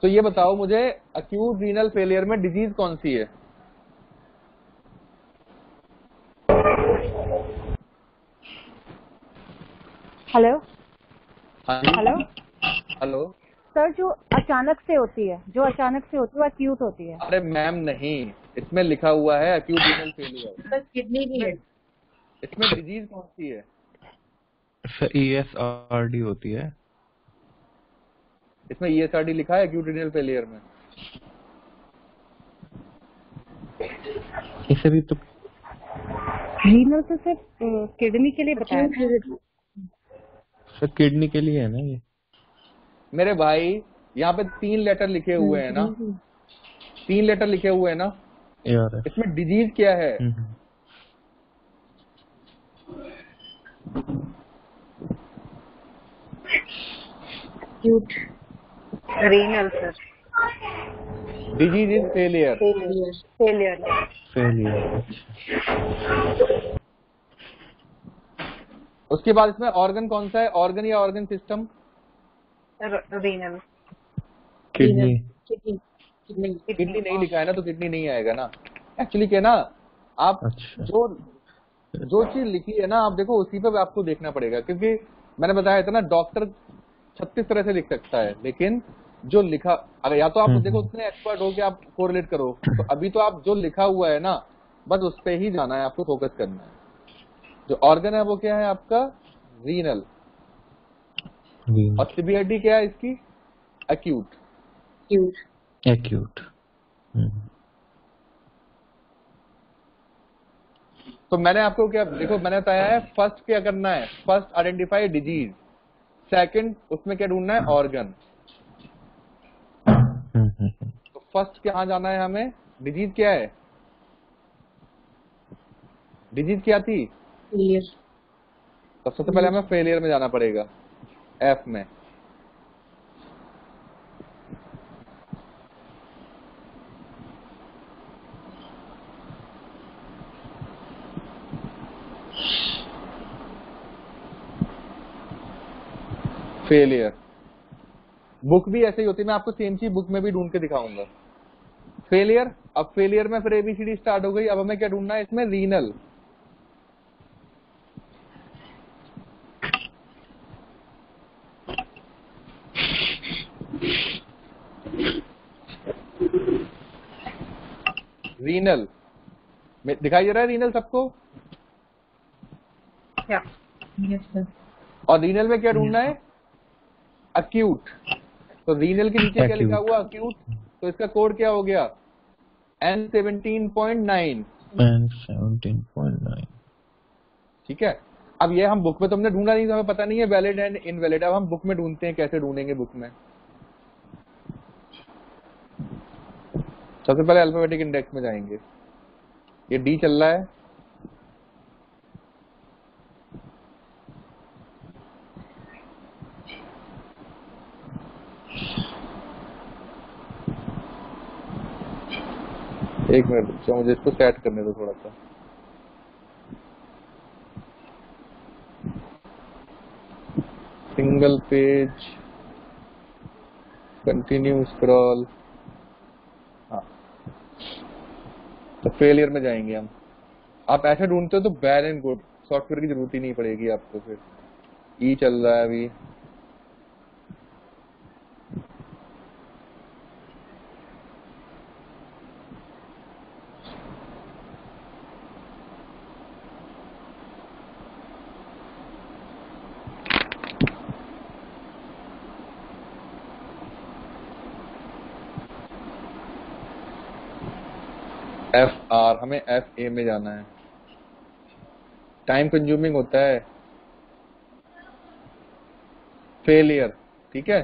तो ये बताओ मुझे, एक्यूट रीनल फेलियर में डिजीज कौन सी है? हेलो हाँ जी। Hello hello. सर, जो अचानक से होती है वो एक्यूट होती है। अरे मैम नहीं, इसमें लिखा हुआ है एक्यूट रीनल फेलियर। बस किडनी की है। इसमें डिजीज कौन सी है? सर ESRD होती है। इसमें ESRD लिखा है एक्यूट रीनल फेलियर में? इसे भी तो रीनल तो सिर्फ किडनी के लिए बताया था। सर किडनी के लिए है ना ये। मेरे भाई यहाँ पे 3 लेटर लिखे हुए हैं ना, 3 लेटर लिखे हुए हैं ना, ARF। इसमें डिजीज क्या है? Acute renal sir, disease is failure. Failure. उसके बाद इसमें ऑर्गन कौन सा है? ऑर्गन या organ system? Renal. Kidney. Kidney नहीं लिखा है ना, तो किडनी नहीं आएगा ना। एक्चुअली क्या है ना, आप अच्छा। जो चीज लिखी है ना, आप देखो उसी पे आपको देखना पड़ेगा, क्योंकि मैंने बताया था ना, डॉक्टर 36 तरह से लिख सकता है, लेकिन जो लिखा, अगर या तो आप देखो उतने एक्सपर्ट हो कि आप कोरिलेट करो, तो अभी तो आप जो लिखा हुआ है ना, बस उस पे ही जाना है, आपको फोकस करना है। जो ऑर्गन है वो क्या है आपका? रीनल। और सिवियरिटी क्या है इसकी? एक्यूट। तो मैंने आपको क्या देखो, मैंने बताया है फर्स्ट क्या करना है, फर्स्ट आइडेंटिफाई डिजीज, सेकंड उसमें क्या ढूंढना है? ऑर्गन। तो फर्स्ट कहाँ जाना है हमें? डिजीज क्या है? डिजीज क्या थी? तो सबसे पहले हमें फेलियर में जाना पड़ेगा, एफ में। फेलियर। बुक भी ऐसे ही होती है, मैं आपको सेम चीज बुक में भी ढूंढ के दिखाऊंगा। फेलियर, अब फेलियर में फिर ABCD स्टार्ट हो गई। अब हमें क्या ढूंढना है इसमें? रीनल। रीनल में दिखाई दे रहा है रीनल सबको? और रीनल में क्या ढूंढना है? अक्यूट। तो रीनल के नीचे क्या लिखा हुआ? अक्यूट। तो इसका कोड क्या हो गया? N17.9। ठीक है। अब ये हम बुक में तो हमने ढूंढा नहीं, तो हमें पता नहीं है वैलिड एंड इनवैलिड। अब हम बुक में ढूंढते हैं, कैसे ढूंढेंगे बुक में? सबसे पहले अल्फाबेटिक इंडेक्स में जाएंगे। ये D चल रहा है, एक मिनट बच्चों, मुझे इसको सेट करने दो थोड़ा सा। Single page, continue scroll. हाँ, तो फेलियर में जाएंगे हम। आप ऐसे ढूंढते हो तो बैड एंड गुड, सॉफ्टवेयर की जरूरत ही नहीं पड़ेगी आपको। फिर E चल रहा है अभी, FR, हमें FA में जाना है। टाइम कंज्यूमिंग होता है। फेलियर, ठीक है।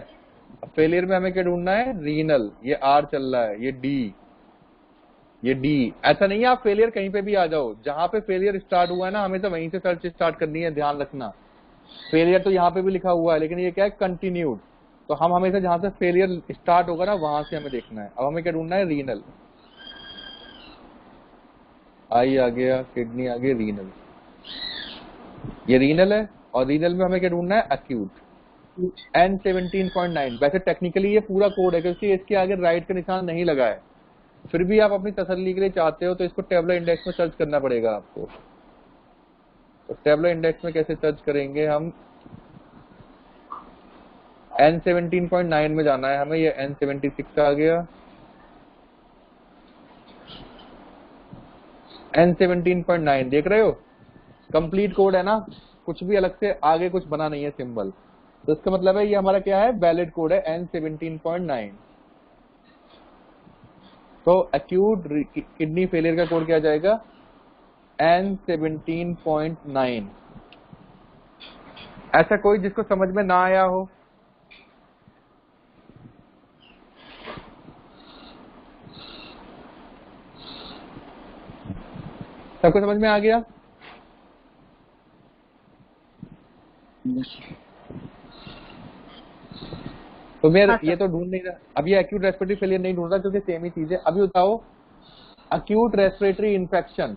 अब फेलियर में हमें क्या ढूंढना है? रीनल। ये R चल रहा है, ये D। ऐसा नहीं है आप फेलियर कहीं पे भी आ जाओ, जहां पे फेलियर स्टार्ट हुआ है ना, हमें तो वहीं से सर्च स्टार्ट करनी है, ध्यान रखना। फेलियर तो यहाँ पे भी लिखा हुआ है, लेकिन ये क्या है? कंटिन्यूड। तो हम हमेशा जहां से फेलियर स्टार्ट होगा ना, वहां से हमें देखना है। अब हमें क्या ढूंढना है? रीनल। आई आ गया, किडनी आ गई, रीनल। ये रीनल है, और रीनल में हमें क्या ढूंढना है? एक्यूट। N17.9। वैसे टेक्निकली ये पूरा कोड है, क्योंकि इसके आगे राइट का निशान नहीं लगा है। फिर भी आप अपनी तसल्ली के लिए चाहते हो तो इसको टेबलर इंडेक्स में सर्च करना पड़ेगा आपको। तो टेबलर इंडेक्स में कैसे सर्च करेंगे हम? N17.9 में जाना है हमें, ये N76 आ गया। N17.9 देख रहे हो, कंप्लीट कोड है ना, कुछ भी अलग से आगे कुछ बना नहीं है सिंबल, तो इसका मतलब है ये हमारा क्या है, वैलिड कोड है N17.9। तो एक्यूट किडनी फेलियर का कोड क्या आ जाएगा, N17.9। ऐसा कोई जिसको समझ में ना आया हो? सबको समझ में आ गया? तो मैं ये तो ढूंढ नहीं रहा, अब ये एक्यूट रेस्पिरेटरी फेलियर नहीं ढूंढ रहा क्योंकि सेम ही चीज है। अभी बताओ एक्यूट रेस्पिरेटरी इन्फेक्शन,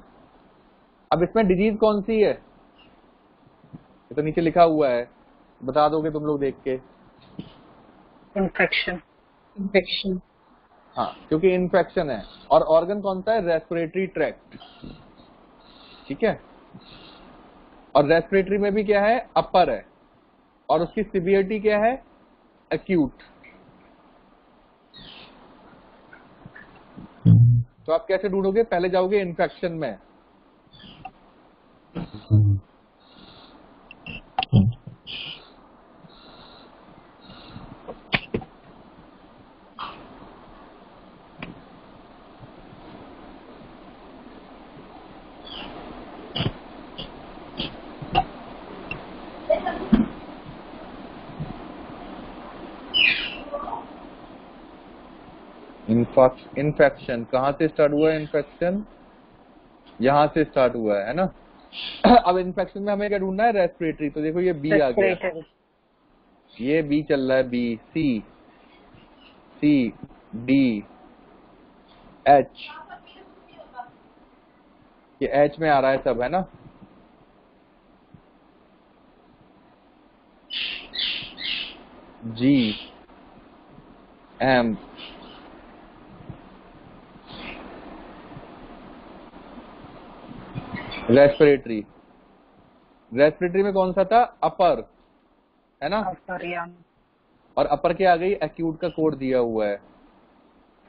अब इसमें डिजीज कौन सी है? ये तो नीचे लिखा हुआ है, बता दोगे तुम लोग देख के? इन्फेक्शन। हाँ, क्योंकि इन्फेक्शन है। और ऑर्गन कौन सा है, रेस्पिरेटरी ट्रैक्ट, ठीक है। और रेस्पिरेटरी में भी क्या है, अपर है, और उसकी सिवियरिटी क्या है, एक्यूट। तो आप कैसे ढूंढोगे, पहले जाओगे इन्फेक्शन में, इन्फेक्शन कहाँ से स्टार्ट हुआ है, इन्फेक्शन यहां से स्टार्ट हुआ है ना। अब इन्फेक्शन में हमें क्या ढूंढना है, रेस्पिरेटरी। तो देखो ये बी आ गया, ये बी चल रहा है, बी, सी, सी, डी, एच, ये एच में आ रहा है सब, है ना। जी, एम, रेस्पिरेटरी। रेस्पिरेटरी में कौन सा था, अपर, है ना। और अपर के आ गई, एक्यूट का कोड दिया हुआ है,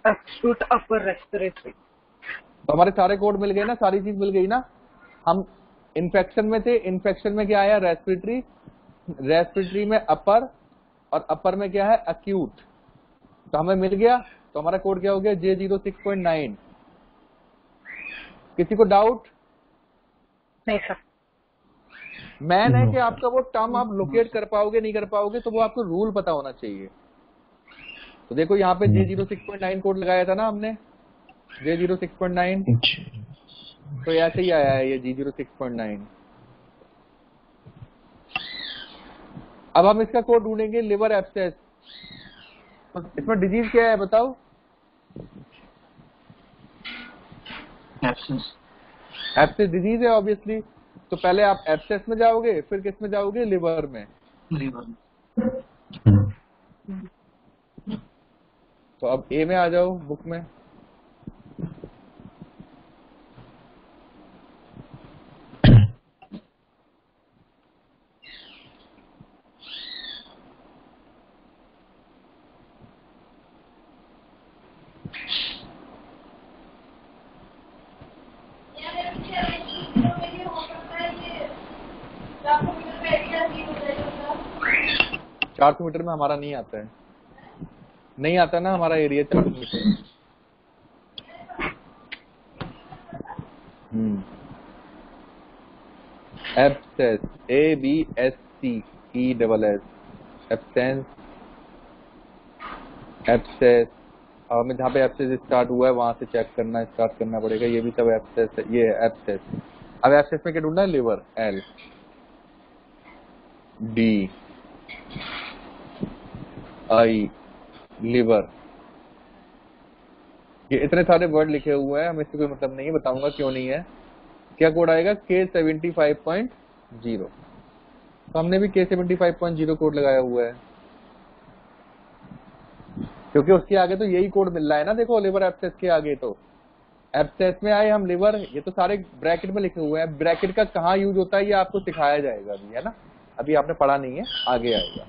एक्यूट अपर रेस्पिरेटरी। तो हमारे सारे कोड मिल गए ना, सारी चीज मिल गई ना। हम इन्फेक्शन में थे, इन्फेक्शन में क्या आया, रेस्पिरेटरी, रेस्पिरेटरी में अपर, और अपर में क्या है, एक्यूट। तो हमें मिल गया, तो हमारा कोड क्या हो गया, J06.9। किसी को डाउट? नहीं सर। मैन है कि आपका वो टर्म आप लोकेट कर पाओगे नहीं कर पाओगे, तो वो आपको रूल पता होना चाहिए। तो देखो यहाँ पे J06.9 कोड लगाया था ना हमने, J06.9, तो ऐसे ही आया है ये J06.9। अब हम इसका कोड ढूंढेंगे, लिवर एब्सेस। इसमें डिजीज क्या है बताओ? एब्सेस डिजीज है ऑब्वियसली। तो पहले आप एब्सेस में जाओगे, फिर किस में जाओगे, लिवर में। तो अब ए में आ जाओ बुक में। चार सौ मीटर में हमारा नहीं आता है, नहीं आता ना हमारा area 400 metre. Abscess, ABSCESS, absence, abscess. हमें जहाँ पे एब्सेस स्टार्ट हुआ है वहां से चेक करना स्टार्ट करना पड़ेगा। ये भी सब एब्सेस है, ये है एब्सेस। अब एब्सेस में क्या ढूंढना है, liver, L, D, I, liver. ये इतने सारे वर्ड लिखे हुए हैं, हमें इससे कोई मतलब नहीं है, बताऊंगा क्यों नहीं है। क्या कोड आएगा, K75.0। तो हमने भी K75.0 कोड लगाया हुआ है, क्योंकि उसके आगे तो यही कोड मिल रहा है ना। देखो लिवर एब्सेस के आगे तो एब्सेस में आए हम लिवर, ये तो सारे ब्रैकेट में लिखे हुए हैं। ब्रैकेट का कहाँ यूज होता है ये आपको सिखाया जाएगा अभी, है ना। अभी आपने पढ़ा नहीं है, आगे आएगा।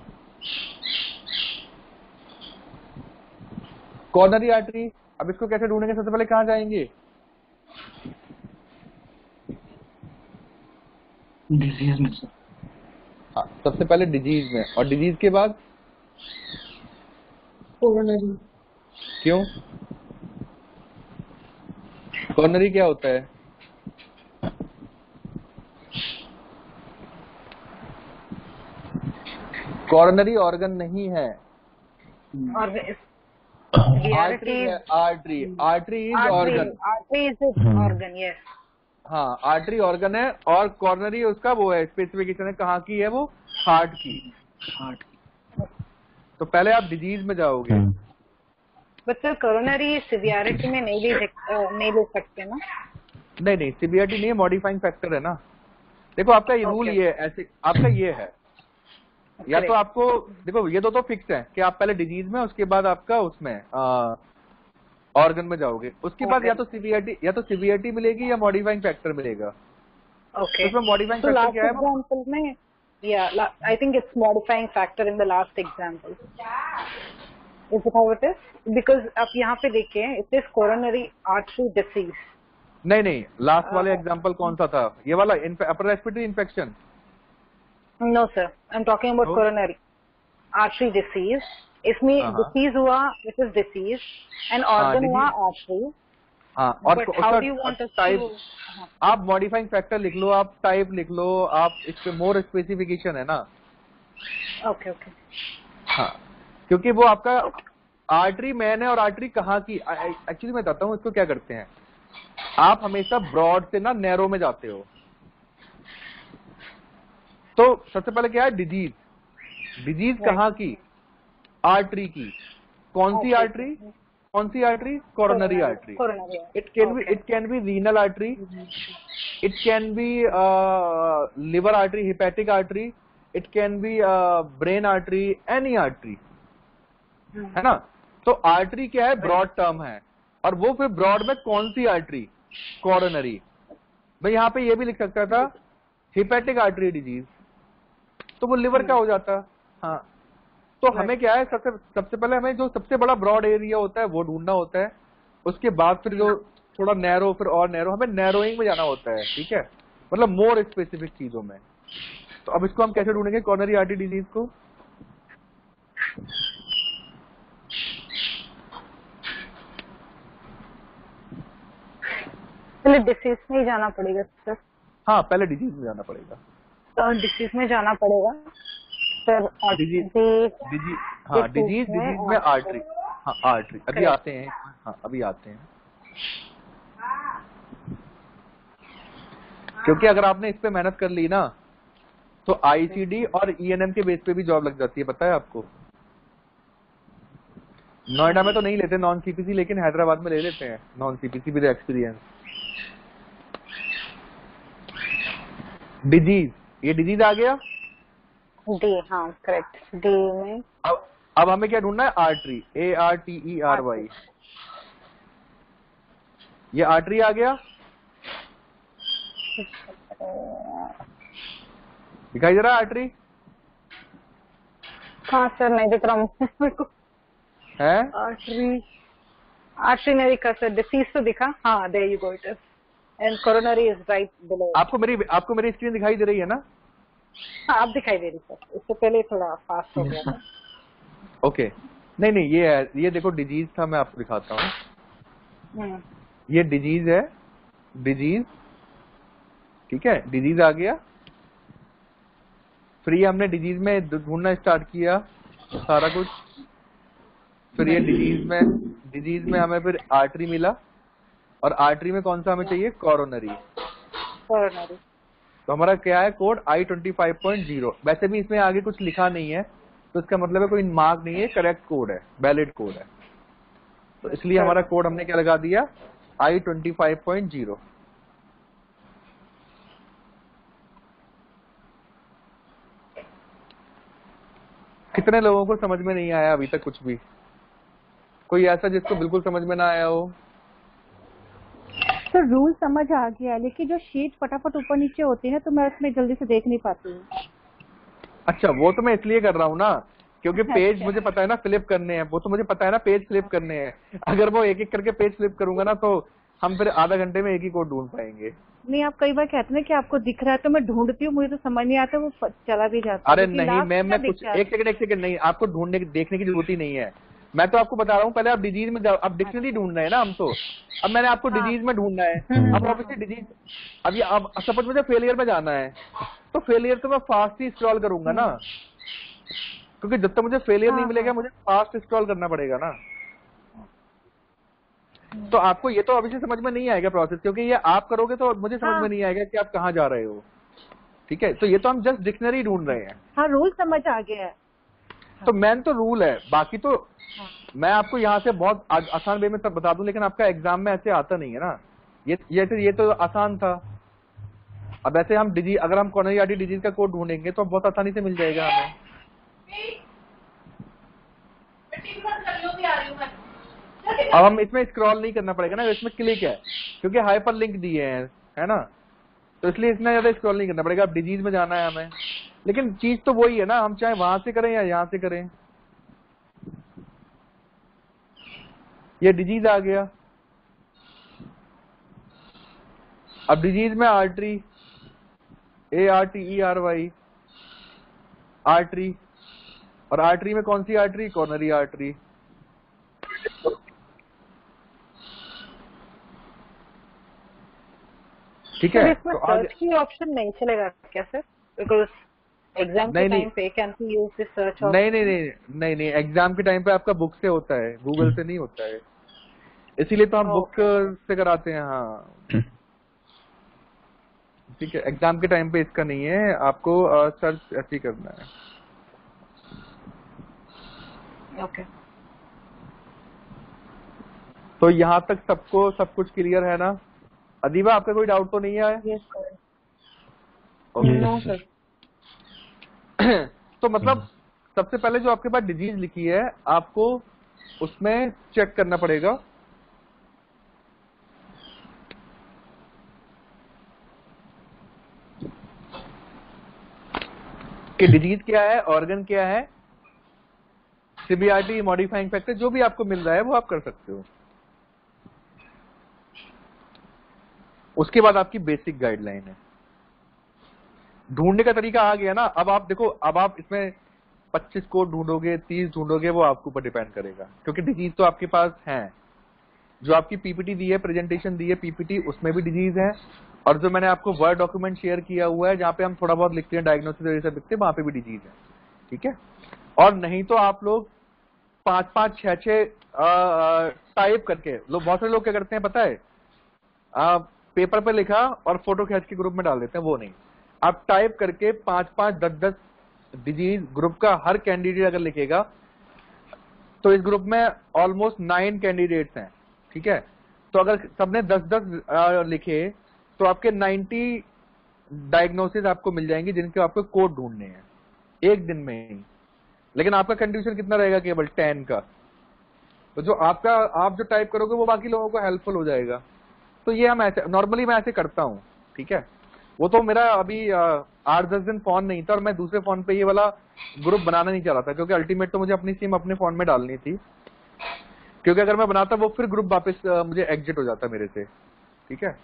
कॉर्नरी आर्टरी, अब इसको कैसे ढूंढेंगे? सबसे पहले कहाँ जाएंगे? डिजीज में सर। हाँ, सबसे पहले डिजीज में, और डिजीज के बाद कोरोनरी। क्यों? कॉर्नरी क्या होता है? कॉर्नरी ऑर्गन नहीं है, और आर्टरी है। Artery, artery is organ. Artery is organ, yes. हाँ, आर्टरी ऑर्गन है, और कॉर्नरी उसका वो है, स्पेसिफिकेशन है कहाँ की है वो, हार्ट की। हार्ट। तो पहले आप डिजीज में जाओगे। बट सर कोरोनरी सिवियरिटी में नहीं ले सकते ना? नहीं, सिवियरिटी नहीं है, मॉडिफाइंग फैक्टर है ना। देखो आपका ये रूल ये है, ऐसे आपका ये है, या तो आपको देखो ये तो फिक्स है कि आप पहले डिजीज में, उसके बाद आपका उसमें ऑर्गन में जाओगे, उसके बाद या तो सिवियरिटी मिलेगी या मॉडिफाइंग फैक्टर मिलेगा। ओके, उसमें मॉडिफाइंग फैक्टर क्या है? एग्जांपल में I think it's modifying factor in the last example. Is it how it is? Because आप यहाँ पे देखिए, it is coronary artery disease. नहीं, लास्ट वाले एग्जांपल कौन सा था? ये वाला upper respiratory infection. No sir, I am talking about coronary artery disease. इसमें डिसीज हुआ, it is disease, and organ हुआ आर्टरी। हाँ, और But how do you want us type to- आप मॉडिफाइंग फैक्टर लिख लो, आप टाइप लिख लो, आप इस पे मोर स्पेसिफिकेशन है ना। Okay okay. हाँ, क्योंकि वो आपका आर्टरी मैन है, और आर्टरी कहाँ की, एक्चुअली मैं बताता हूँ इसको क्या करते हैं। आप हमेशा ब्रॉड से ना नैरो में जाते हो। तो सबसे पहले क्या है? डिजीज कहाँ की? आर्टरी की। कौन सी artery? Coronary artery. It can be renal artery, it can be liver artery, hepatic artery, it can be brain artery, any artery, है ना। तो आर्टरी क्या है? ब्रॉड टर्म है, और वो फिर ब्रॉड में कौन सी आर्टरी? कोरोनरी। मैं यहाँ पे ये भी लिख सकता था हिपैटिक आर्टरी डिजीज, तो वो लिवर का हो जाता। हाँ, तो हमें क्या है, सबसे पहले हमें जो सबसे बड़ा ब्रॉड एरिया होता है वो ढूंढना होता है, उसके बाद फिर जो थोड़ा नैरो, फिर और नैरो, हमें नैरोइंग में जाना होता है, ठीक है, मतलब मोर स्पेसिफिक चीजों में। तो अब इसको हम कैसे ढूंढेंगे कॉर्नरी आर्टरी डिजीज को? पहले डिसीज में ही जाना पड़ेगा सर। हाँ, पहले डिजीज में जाना पड़ेगा। डिसीज में जाना पड़ेगा सर। डिजीज में आर्टरी। हाँ, आर्टरी अभी आते हैं। हाँ, अभी आते हैं, क्योंकि अगर आपने इस पे मेहनत कर ली ना, तो आईसीडी और ईएनएम के बेस पे भी जॉब लग जाती है, पता है आपको। नोएडा में तो नहीं लेते नॉन सीपीसी, लेकिन हैदराबाद में ले लेते हैं non CPC with experience. Disease, ये डिजीज आ गया। डी, हाँ करेक्ट, डी में। अब हमें क्या ढूंढना है? Artery, ARTERY। ये आर्टरी आ गया, दिखाई दे रहा है आर्टरी? हाँ सर, नहीं दिख रहा मेरे को। है आर्टरी नहीं दिखा सर, डिसीज तो दिखा। हाँ, there you go, it is, and coronary is right below. आपको मेरी स्क्रीन दिखाई दे रही है ना? हाँ, अब दिखाई दे रही सर, इससे पहले थोड़ा फास्ट हो गया था। ओके, नहीं, ये है, ये देखो डिजीज था, मैं आपको दिखाता हूँ। ये डिजीज है, डिजीज, ठीक है, डिजीज आ गया। फिर ये हमने डिजीज में ढूंढना स्टार्ट किया सारा कुछ। फिर ये डिजीज में हमें फिर आर्टरी मिला, और आर्टरी में कौन सा हमें चाहिए? कोरोनरी। तो हमारा क्या है? Code I25.0। वैसे भी इसमें आगे कुछ लिखा नहीं है, तो इसका मतलब है कोई मार्क नहीं है, करेक्ट कोड है, वैलिड कोड है। तो इसलिए हमारा कोड हमने क्या लगा दिया? I25.0। कितने लोगों को समझ में नहीं आया अभी तक कुछ भी? कोई ऐसा जिसको बिल्कुल समझ में ना आया हो? तो रूल समझ आ गया, लेकिन जो शीट फटाफट ऊपर नीचे होती है ना, तो मैं उसमें जल्दी से देख नहीं पाती हूँ। अच्छा, वो तो मैं इसलिए कर रहा हूँ ना क्योंकि पेज मुझे पता है ना फ्लिप करने हैं, वो तो मुझे पता है ना पेज फ्लिप करने हैं। अगर वो एक एक करके पेज फ्लिप करूंगा ना तो हम फिर आधा घंटे में एक ही कोड ढूंढ पाएंगे। नहीं, आप कई बार कहते हैं ना कि आपको दिख रहा है तो मैं ढूंढती हूँ, मुझे तो समझ नहीं आता, वो चला भी जाता है। अरे क्योंकि नहीं, last मैं क्या कुछ दिखता है? एक सेकंड नहीं, आपको ढूंढने देखने की जरूरत ही नहीं है। मैं तो आपको बता रहा हूँ, पहले आप डिजीज में जाओ, अब डिक्शनरी ढूंढना है ना हम तो। अब मैंने आपको हाँ। डिजीज में ढूंढना है, अब ऑब्वियसली डिजीज, अब सपोज मुझे फेलियर में जाना है, तो फेलियर तो मैं फास्ट ही स्क्रॉल करूंगा ना, क्योंकि जब तक मुझे फेलियर नहीं मिलेगा मुझे फास्ट स्क्रॉल करना पड़ेगा ना। तो आपको ये तो अभी समझ में नहीं आएगा प्रोसेस, क्योंकि ये आप करोगे तो मुझे समझ में नहीं आएगा कि आप कहाँ जा रहे हो। ठीक है, तो ये तो हम जस्ट डिक्शनरी ढूंढ रहे हैं। हाँ, रूल समझ आ गया है। तो मेन तो रूल है, बाकी तो मैं आपको यहाँ से बहुत आसान वे में तब बता दूं, लेकिन आपका एग्जाम में ऐसे आता नहीं है ना। ये तो आसान था। अब ऐसे हम डिजीज, अगर हम कॉर्नरी आर्टरी डिजीज का कोड ढूंढेंगे तो बहुत आसानी से मिल जाएगा हमें। अब हम इसमें स्क्रॉल नहीं करना पड़ेगा ना, इसमें क्लिक है, क्योंकि हाइपर लिंक दिए हैं, है ना, तो इसलिए इतना ज्यादा स्क्रॉल नहीं करना पड़ेगा। अब डिजीज में जाना है हमें, लेकिन चीज तो वही है ना, हम चाहे वहां से करें या यहाँ से करें। ये डिजीज आ गया। अब डिजीज में आर्टरी, ARTERY, आर्टरी, और आर्टरी में कौन सी आर्टरी? Coronary artery. ठीक है, इसमें सर्च की ऑप्शन नहीं चलेगा क्या सर? बिकॉज एग्जाम के टाइम पे can we use this search option? नहीं, एग्जाम के टाइम पे आपका बुक से होता है, गूगल से नहीं होता है, इसीलिए तो हम बुक से कराते हैं। हाँ ठीक है, एग्जाम के टाइम पे इसका नहीं है, आपको सर्च ऐसे ही करना है। ओके, तो यहाँ तक सबको सब कुछ क्लियर है ना? अदीबा, आपका कोई डाउट तो नहीं है? Yes sir. No sir. तो मतलब सबसे पहले जो आपके पास डिजीज लिखी है, आपको उसमें चेक करना पड़ेगा कि डिजीज क्या है, ऑर्गन क्या है, सीबीआरटी, मॉडिफाइंग फैक्टर, जो भी आपको मिल रहा है वो आप कर सकते हो। उसके बाद आपकी बेसिक गाइडलाइन है। ढूंढने का तरीका आ गया ना। अब आप देखो, अब आप इसमें 25 कोड ढूंढोगे, 30 ढूंढोगे, वो आपके ऊपर डिपेंड करेगा, क्योंकि डिजीज तो आपके पास है। जो आपकी पीपीटी दी है, प्रेजेंटेशन दी है पीपीटी, उसमें भी डिजीज है, और जो मैंने आपको वर्ड डॉक्यूमेंट शेयर किया हुआ है जहाँ पे हम थोड़ा बहुत लिखते हैं, डायग्नोसिस जैसे लिखते हैं, वहां पे भी डिजीज है। ठीक है, और नहीं तो आप लोग 5-5, 6-6 टाइप करके, लोग बहुत सारे लोग क्या करते हैं पता है, पेपर पे लिखा और फोटो खींच के ग्रुप में डाल देते हैं। वो नहीं, आप टाइप करके 5-5, 10-10 डिजीज ग्रुप का हर कैंडिडेट अगर लिखेगा, तो इस ग्रुप में ऑलमोस्ट 9 कैंडिडेट्स हैं। ठीक है, तो अगर सबने 10-10 लिखे तो आपके 90 डायग्नोसिस आपको मिल जाएंगे, जिनके आपको कोड ढूंढने हैं एक दिन में ही। लेकिन आपका कंट्रीब्यूशन कितना रहेगा? केवल 10 का। तो जो आप जो टाइप करोगे वो बाकी लोगों को हेल्पफुल हो जाएगा। तो ये हम ऐसे नॉर्मली मैं ऐसे करता हूँ। ठीक है, वो तो मेरा अभी 8-10 दिन फोन नहीं था, और मैं दूसरे फोन पे ये वाला ग्रुप बनाना नहीं चाह रहा था, क्योंकि अल्टीमेट तो मुझे अपनी सिम अपने फोन में डालनी थी, क्योंकि अगर मैं बनाता वो फिर ग्रुप वापस मुझे एग्जिट हो जाता मेरे से। ठीक है,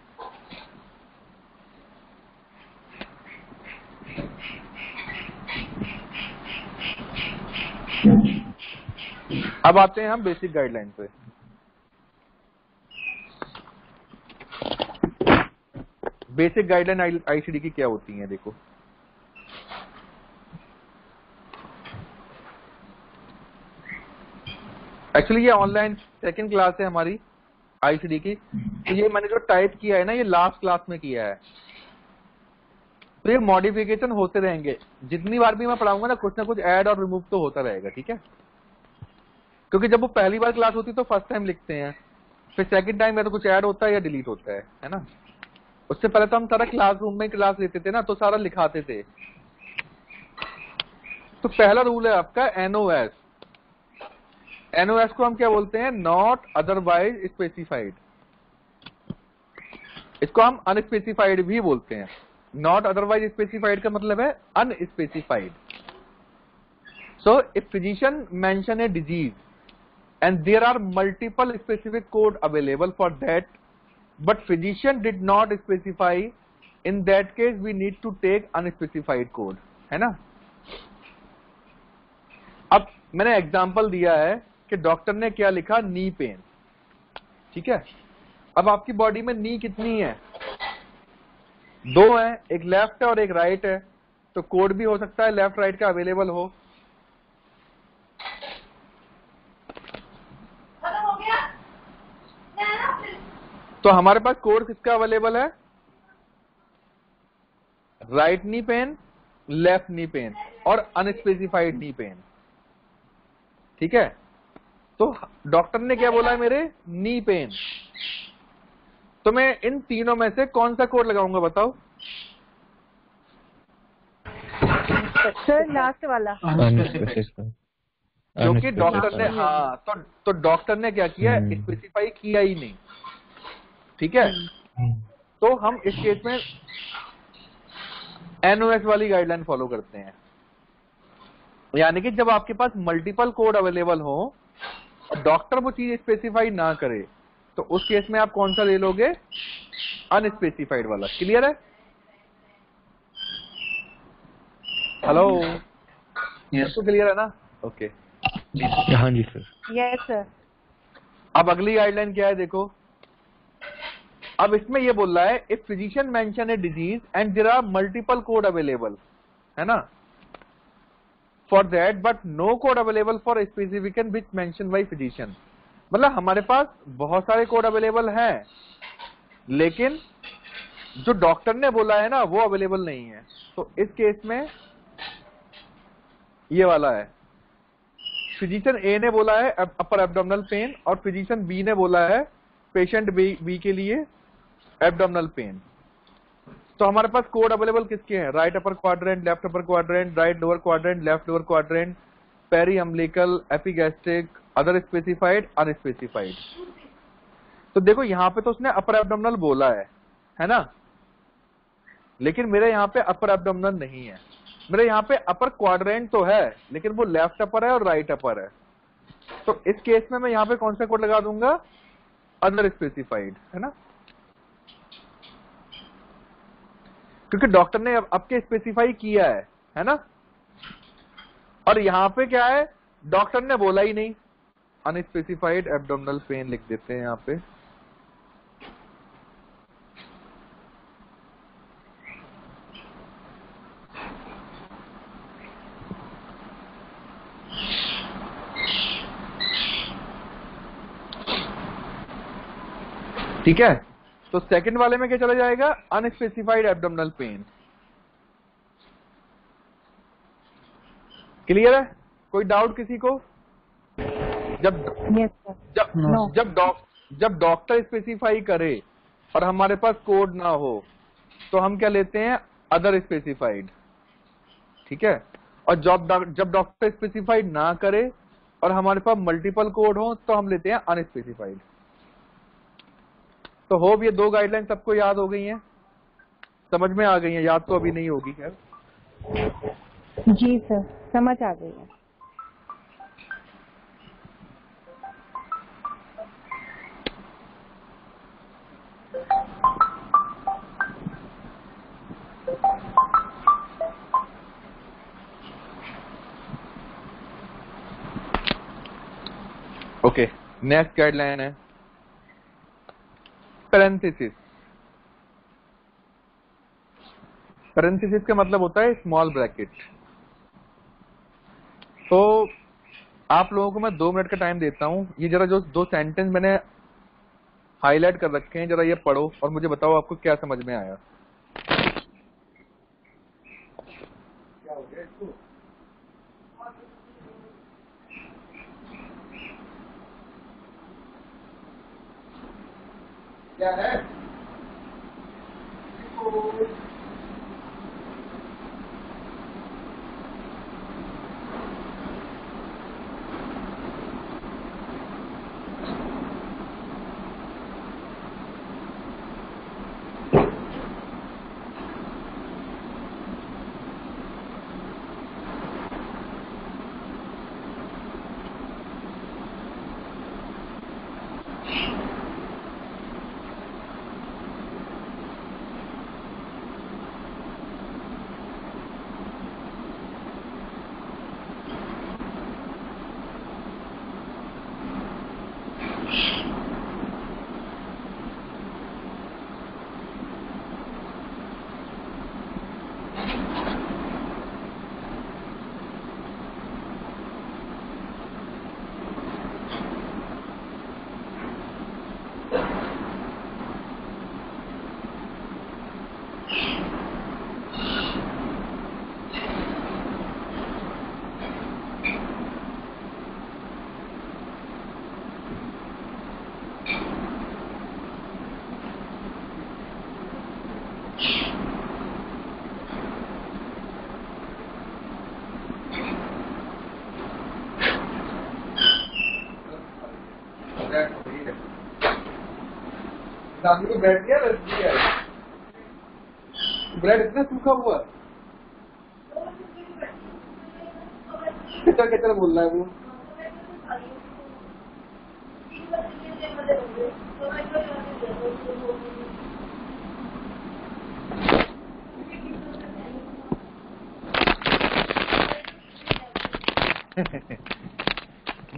अब आते हैं हम बेसिक गाइडलाइन पे। बेसिक गाइडलाइन आईसीडी की क्या होती हैं? देखो, एक्चुअली ये ऑनलाइन सेकंड क्लास है हमारी आईसीडी की। तो ये मैंने जो टाइप किया है ना, ये लास्ट क्लास में किया है, तो ये मॉडिफिकेशन होते रहेंगे। जितनी बार भी मैं पढ़ाऊंगा ना कुछ ऐड और रिमूव तो होता रहेगा। ठीक है, क्योंकि जब वो पहली बार क्लास होती है तो फर्स्ट टाइम लिखते हैं, फिर सेकंड टाइम या तो कुछ ऐड होता है या डिलीट होता है ना। उससे पहले तो हम सारा क्लासरूम में क्लास लेते थे ना, तो सारा लिखाते थे। तो पहला रूल है आपका एनओएस। एनओएस को हम क्या बोलते हैं? Not otherwise specified. इसको हम अनस्पेसिफाइड भी बोलते हैं। नॉट अदरवाइज स्पेसिफाइड का मतलब है unspecified. So if physician mention a disease and there are multiple specific code available for that, but physician did not specify, in that case we need to take unspecified code, है ना। अब मैंने example दिया है कि doctor ने क्या लिखा, नी पेन, ठीक है। अब आपकी बॉडी में नी कितनी है, 2 है, एक लेफ्ट है और एक राइट है, तो कोड भी हो सकता है लेफ्ट राइट का अवेलेबल हो। तो हमारे पास कोड किसका अवेलेबल है, right knee pain, left knee pain और अनस्पेसिफाइड नी पेन, ठीक है। तो डॉक्टर ने क्या बोला है, मेरे नी पेन, तो मैं इन तीनों में से कौन सा कोड लगाऊंगा बताओ। सर लास्ट वाला, क्योंकि डॉक्टर ने, हाँ, तो डॉक्टर ने क्या किया, स्पेसिफाई किया ही नहीं, ठीक है। तो हम इस केस में एनओएस वाली गाइडलाइन फॉलो करते हैं, यानी कि जब आपके पास मल्टीपल कोड अवेलेबल हो और डॉक्टर वो चीज स्पेसिफाई ना करे, तो उस केस में आप कौन सा ले लोगे, अनस्पेसिफाइड वाला। क्लियर है? हेलो, यस तो क्लियर है ना? ओके, हाँ जी सर। Yes sir. अब अगली गाइडलाइन क्या है, देखो। अब इसमें ये बोल रहा है, if physician mention a disease and there are multiple code available, है ना, for that but no code available for specification which mention by physician. मतलब हमारे पास बहुत सारे कोड अवेलेबल हैं, लेकिन जो डॉक्टर ने बोला है ना वो अवेलेबल नहीं है। तो इस केस में ये वाला है, फिजिशियन ए ने बोला है अपर एब्डोमिनल पेन और फिजिशियन बी ने बोला है पेशेंट बी के लिए एब्डोमिनल पेन। तो हमारे पास कोड अवेलेबल किसके हैं, right upper quadrant, left upper quadrant, right lower quadrant, left lower quadrant, periumbilical, epigastric, other specified, unspecified. तो देखो यहाँ पे तो उसने अपर एब्डोमिनल बोला है ना, लेकिन मेरे यहाँ पे अपर एब्डोमिनल नहीं है। मेरे यहाँ पे अपर क्वाड्रेंट तो है, लेकिन वो लेफ्ट अपर है और राइट अपर है। तो इस केस में मैं यहाँ पे कौन सा कोड लगा दूंगा, अदर स्पेसिफाइड, है ना, क्योंकि डॉक्टर ने आपके स्पेसिफाई किया है ना। और यहाँ पे क्या है, डॉक्टर ने बोला ही नहीं, अनस्पेसिफाइड एब्डोमिनल पेन लिख देते हैं यहाँ पे। ठीक है, तो सेकंड वाले में क्या चला जाएगा, अनस्पेसिफाइड एब्डोमिनल पेन। क्लियर है? कोई डाउट किसी को? जब डॉक्टर स्पेसिफाई करे और हमारे पास कोड ना हो तो हम क्या लेते हैं, अदर स्पेसिफाइड, ठीक है। और जब डॉक्टर स्पेसिफाइड ना करे और हमारे पास मल्टीपल कोड हो तो हम लेते हैं अनस्पेसिफाइड। तो होप ये 2 गाइडलाइन सबको याद हो गई हैं, समझ में आ गई हैं, याद तो अभी नहीं होगी खैर। जी सर, समझ आ गई है। ओके, नेक्स्ट गाइडलाइन है पैरेंथेसिस। पैरेंथेसिस का मतलब होता है स्मॉल ब्रैकेट। तो आप लोगों को मैं 2 मिनट का टाइम देता हूं, ये जरा जो 2 सेंटेंस मैंने हाईलाइट कर रखे हैं जरा ये पढ़ो और मुझे बताओ आपको क्या समझ में आया। क्या हो गया इसको? क्या है? शाम को ब्रेड दिया, रस दिया है। ब्रेड इतना सूखा हुआ कितना कितना बोल रहा है वो।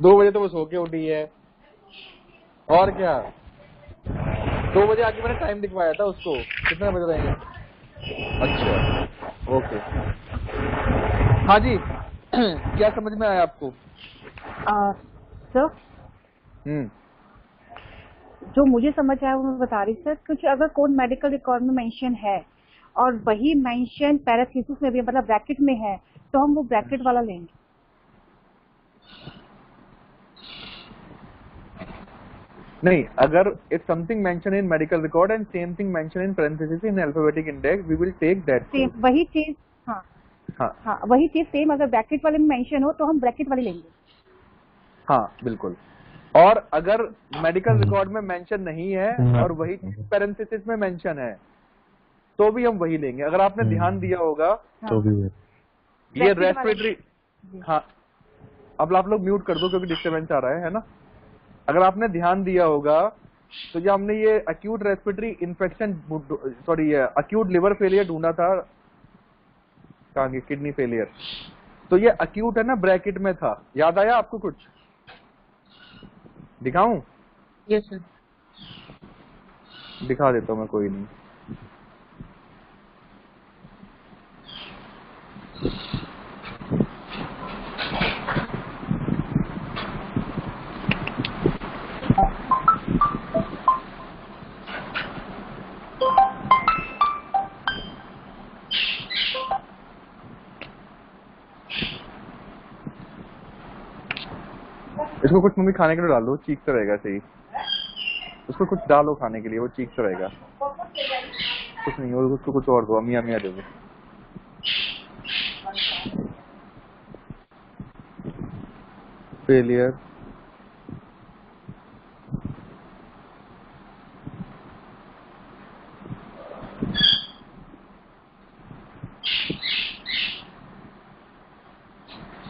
दो बजे तो वो सो के उठी है और क्या। 2 बजे आके मैंने टाइम दिखवाया था उसको, कितने बजे रहेंगे। अच्छा ओके, हाँ जी। क्या समझ में आया आपको? सर जो मुझे समझ आया वो मैं बता रही सर। कुछ अगर कोई मेडिकल रिकॉर्ड में मेंशन है और वही मेंशन पैराथीसिस में भी मतलब ब्रैकेट में है तो हम वो ब्रैकेट वाला लेंगे। नहीं, अगर if something mention in medical record and same thing mention in parenthesis in alphabetic index we will take that same वही चीज। हाँ हाँ वही चीज सेम अगर ब्रैकेट वाले में मेंशन हो तो हम ब्रैकेट वाले लेंगे। हाँ बिल्कुल। और अगर मेडिकल रिकॉर्ड में मेंशन नहीं है और वही पैरेंथेसिस में मेंशन है तो भी हम वही लेंगे। अगर आपने ध्यान दिया होगा तो भी ये रेस्पिरेटरी। हाँ अब आप लोग म्यूट कर दो क्योंकि डिस्टर्बेंस आ रहा है ना। अगर आपने ध्यान दिया होगा तो जब हमने ये acute respiratory infection sorry acute liver failure ढूंढा था, कहाँ किडनी फेलियर, तो ये अक्यूट है ना ब्रैकेट में था। याद आया आपको कुछ? दिखाऊं? Yes sir. दिखा देता हूं मैं, कोई नहीं। इसको कुछ मम्मी खाने के लिए डालो, चीखता रहेगा सही। उसको कुछ डालो खाने के लिए, वो चीखता रहेगा। कुछ नहीं, और उसको कुछ और दो, अम्मी अम्मी दे दो। फेलियर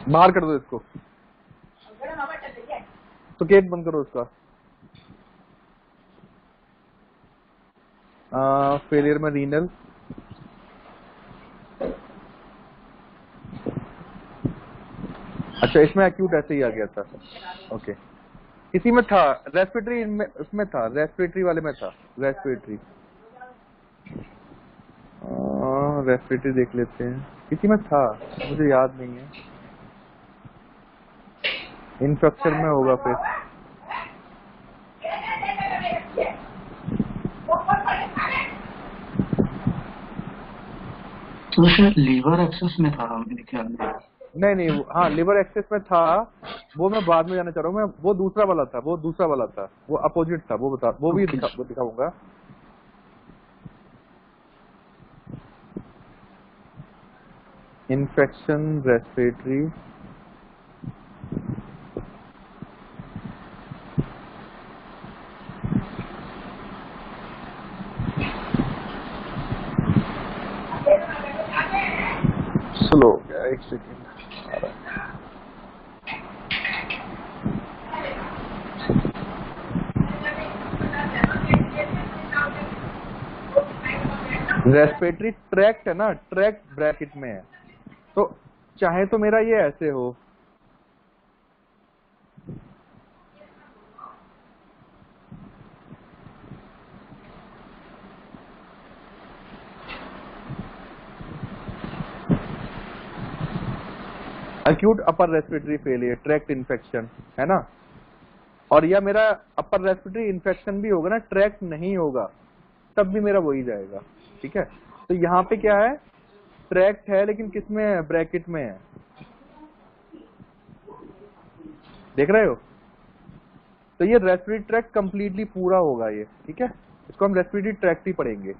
बाहर कर दो इसको, तो केक बंद करो उसका। फेलियर में रीनल, अच्छा इसमें एक्यूट ऐसे ही आ गया था। ओके, इसी में था रेस्पिरेटरी, उसमें था रेस्पिरेटरी वाले में था। रेस्पिरेटरी रेस्पिरेटरी देख लेते हैं, इसी में था, मुझे याद नहीं है। इन्फेक्शन में होगा फिर। तो शायद लीवर एक्सेस में था मेरे ख्याल में। नहीं, हाँ लिवर एक्सेस में था, वो मैं बाद में जाना चाह रहा हूँ। मैं वो दूसरा वाला था, वो अपोजिट था, वो भी दिखाऊंगा। इन्फेक्शन रेस्पिरेटरी, स्लो हो गया, एक सेकेंड। रेस्पिरेटरी ट्रैक्ट है ना, ट्रैक्ट ब्रैकेट में है, तो चाहे तो मेरा ये ऐसे हो, acute upper respiratory failure tract infection है ना, और या मेरा अपर रेस्पिरेटरी इन्फेक्शन भी होगा ना, ट्रैक्ट नहीं होगा तब भी मेरा वही जाएगा। ठीक है, तो यहाँ पे क्या है, ट्रैक्ट है लेकिन किसमें है, ब्रैकेट में है। देख रहे हो? तो ये रेस्पिरेटरी ट्रैक्ट कंप्लीटली पूरा होगा ये। ठीक है, इसको हम रेस्पिरेटरी ट्रैक्ट ही पढ़ेंगे।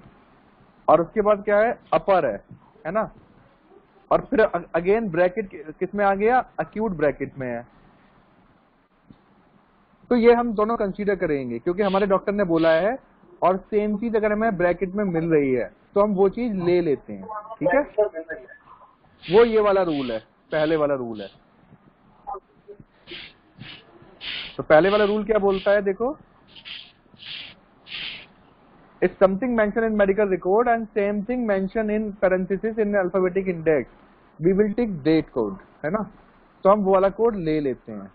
और उसके बाद क्या है, अपर है ना, और फिर अगेन ब्रैकेट किस में आ गया, अक्यूट ब्रैकेट में है। तो ये हम दोनों कंसीडर करेंगे क्योंकि हमारे डॉक्टर ने बोला है और सेम चीज अगर हमें ब्रैकेट में मिल रही है तो हम वो चीज ले लेते हैं, ठीक है। वो ये वाला रूल है, पहले वाला रूल है। तो पहले वाला रूल क्या बोलता है, देखो, if something mention in medical record and same thing mention in parenthesis in alphabetic index we will take that code, है ना। तो हम वो वाला कोड ले लेते हैं,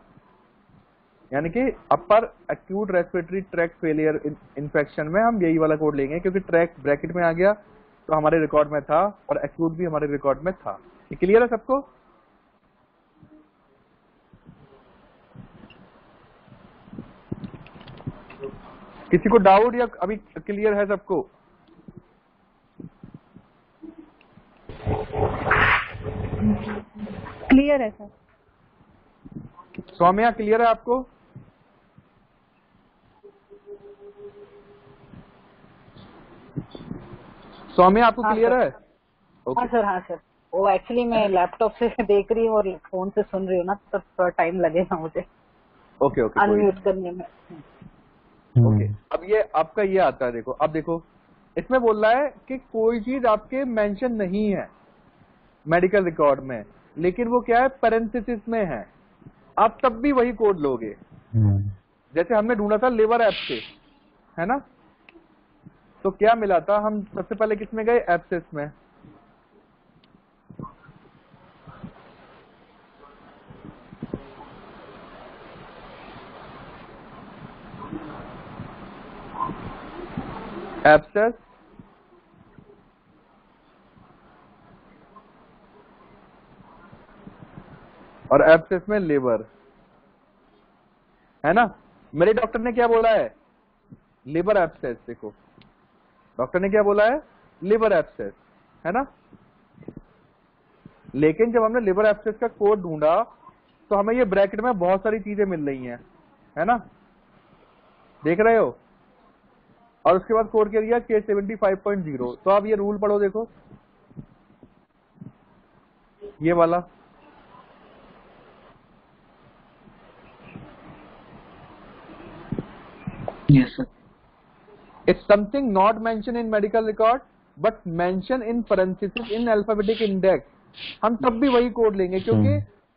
यानी कि upper acute respiratory tract failure infection में हम यही वाला कोड लेंगे, क्योंकि ट्रैक ब्रैकेट में आ गया तो हमारे रिकॉर्ड में था और एक्यूट भी हमारे रिकॉर्ड में था। ये क्लियर है सबको? किसी को डाउट या अभी क्लियर है सबको? क्लियर है सर। सौम्या क्लियर है आपको? सौम्या आपको हाँ क्लियर सर। है? हाँ सर, हाँ सर। वो एक्चुअली मैं लैपटॉप से देख रही हूँ और फोन से सुन रही हूँ ना, तब थोड़ा टाइम लगेगा मुझे ओके ओके, अनम्यूट करने में। ओके। अब ये आपका ये आता है, देखो, अब देखो इसमें बोल रहा है कि कोई चीज आपके मेंशन नहीं है मेडिकल रिकॉर्ड में, लेकिन वो क्या है, पैरेंथेसिस में है, आप तब भी वही कोड लोगे। जैसे हमने ढूंढा था लिवर एब्सेस, है ना, तो क्या मिला था, हम सबसे पहले किसमें गए, एब्सेस में। एब्सेस और एब्सेस में लिवर, है ना। मेरे डॉक्टर ने क्या बोला है, लिवर एब्सेस। देखो डॉक्टर ने क्या बोला है, लिवर एब्सेस, है ना। लेकिन जब हमने लिवर एब्सेस का कोड ढूंढा तो हमें ये ब्रैकेट में बहुत सारी चीजें मिल रही हैं, है ना, देख रहे हो। और उसके बाद कोड क्या दिया, K75.0। तो आप ये रूल पढ़ो, देखो ये वाला, yes sir. It's something not mention in medical record but mention in parenthesis in alphabetic index. हम तब भी वही कोड लेंगे, क्योंकि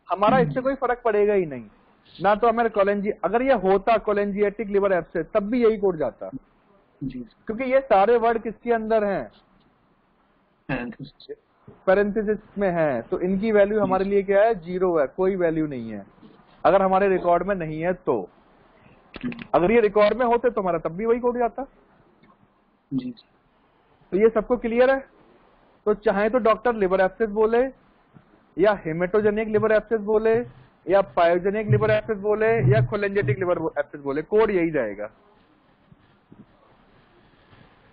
हमारा इससे कोई फर्क पड़ेगा ही नहीं। ना तो हमारे अगर ये होता कोलेंजियाटिक लिवर एब्सेस, तब भी यही कोड जाता, क्योंकि ये सारे वर्ड किसके अंदर हैं, पैरेंथेसिस में है। तो इनकी वैल्यू हमारे लिए क्या है, 0 है, कोई वैल्यू नहीं है अगर हमारे रिकॉर्ड में नहीं है। तो अगर ये रिकॉर्ड में होते तो हमारा तब भी वही कोड जाता। तो ये सबको क्लियर है? तो चाहे तो डॉक्टर लिवर एब्सेस बोले या हेमेटोजेनिक लिवर एब्सेस बोले या पायोजेनिक लिवर एब्सेस बोले या कोलेंजेटिक लिवर एब्सेस बोले, कोड यही जाएगा।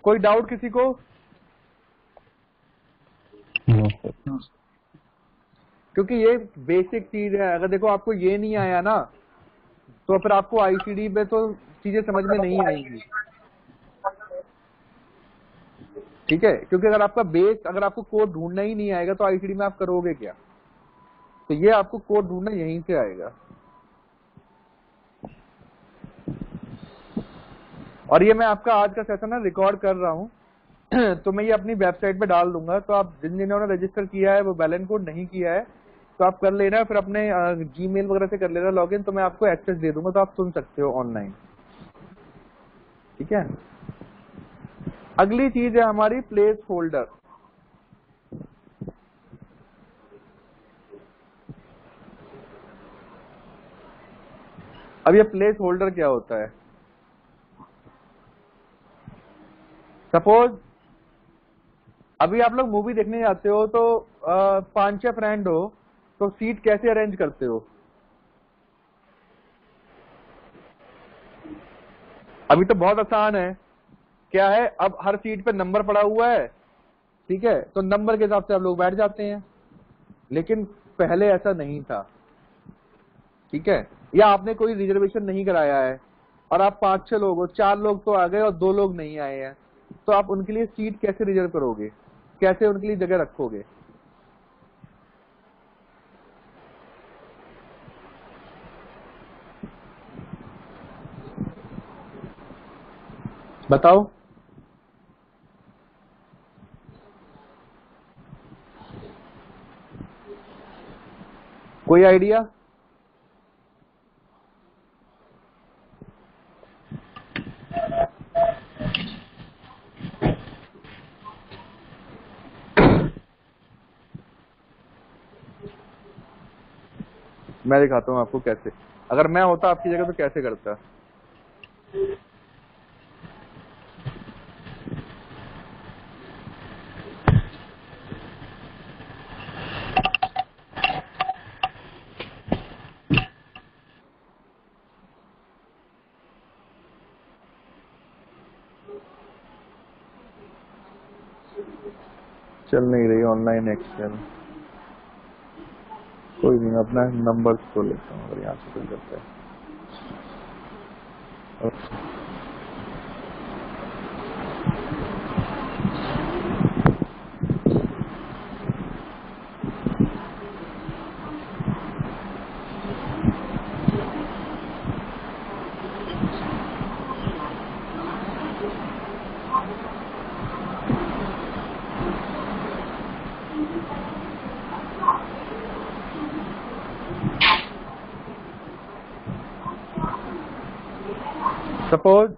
कोई डाउट किसी को? क्योंकि ये बेसिक चीज है। अगर देखो आपको ये नहीं आया ना, तो फिर आपको आईसीडी में तो चीजें समझ में नहीं आएंगी, ठीक है। क्योंकि अगर आपका बेस, अगर आपको कोड ढूंढना ही नहीं आएगा तो आईसीडी में आप करोगे क्या। तो ये आपको कोड ढूंढना यहीं से आएगा। और ये मैं आपका आज का सेशन ना रिकॉर्ड कर रहा हूँ तो मैं ये अपनी वेबसाइट पे डाल दूंगा। तो आप जिन्होंने रजिस्टर किया है, वो बैलेंस कोड नहीं किया है, तो आप कर लेना, फिर अपने जीमेल वगैरह से कर लेना लॉगिन, तो मैं आपको एक्सेस दे दूंगा, तो आप सुन सकते हो ऑनलाइन, ठीक है। अगली चीज है हमारी प्लेस होल्डर। अब ये प्लेस होल्डर क्या होता है, सपोज अभी आप लोग मूवी देखने जाते हो तो 5-6 फ्रेंड हो, तो सीट कैसे अरेंज करते हो? अभी तो बहुत आसान है, क्या है, अब हर सीट पे नंबर पड़ा हुआ है, ठीक है, तो नंबर के हिसाब से आप लोग बैठ जाते हैं। लेकिन पहले ऐसा नहीं था, ठीक है। या आपने कोई रिजर्वेशन नहीं कराया है और आप 5-6 लोग हो, 4 लोग तो आ गए और 2 लोग नहीं आए हैं, तो आप उनके लिए सीट कैसे रिजर्व करोगे, कैसे उनके लिए जगह रखोगे? बताओ। कोई आइडिया? मैं दिखाता हूँ आपको कैसे, अगर मैं होता आपकी जगह तो कैसे करता। चल नहीं रही ऑनलाइन एक्सेल, कोई नहीं, मैं अपना नंबर को लेता हूँ अगर यहाँ से कोई करता है। सपोज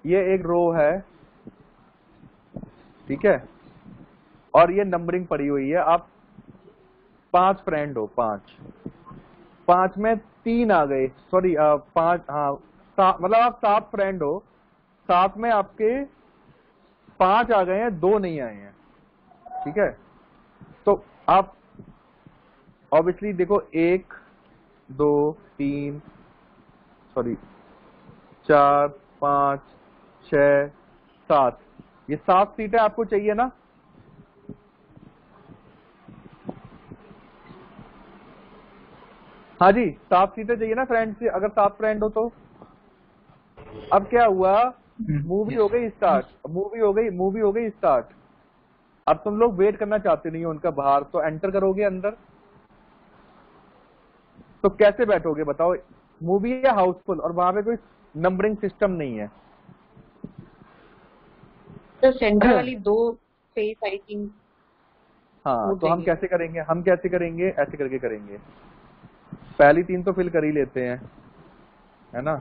ये एक रो है, ठीक है, और ये नंबरिंग पड़ी हुई है। आप 5 फ्रेंड हो, 5 में 3 आ गए, सॉरी 5, हाँ मतलब आप 7 फ्रेंड हो, 7 में आपके 5 आ गए हैं, 2 नहीं आए हैं, ठीक है। तो आप ऑब्वियसली देखो 1 2 3 सॉरी 4 5 6 7, ये 7 सीटें आपको चाहिए ना। हाँ जी 7 सीटें चाहिए ना फ्रेंड से, अगर 7 फ्रेंड हो तो। अब क्या हुआ, मूवी हो गई स्टार्ट, मूवी हो गई स्टार्ट। अब तुम लोग वेट करना चाहते नहीं हो उनका बाहर, तो एंटर करोगे अंदर, तो कैसे बैठोगे बताओ? मूवी है हाउसफुल और वहां पे कोई नंबरिंग सिस्टम नहीं है। तो सेंटर वाली 2 स्पेस आई थिंक। हाँ तो हम कैसे करेंगे, ऐसे करके करेंगे। पहली 3 तो फिल कर ही लेते हैं, है ना।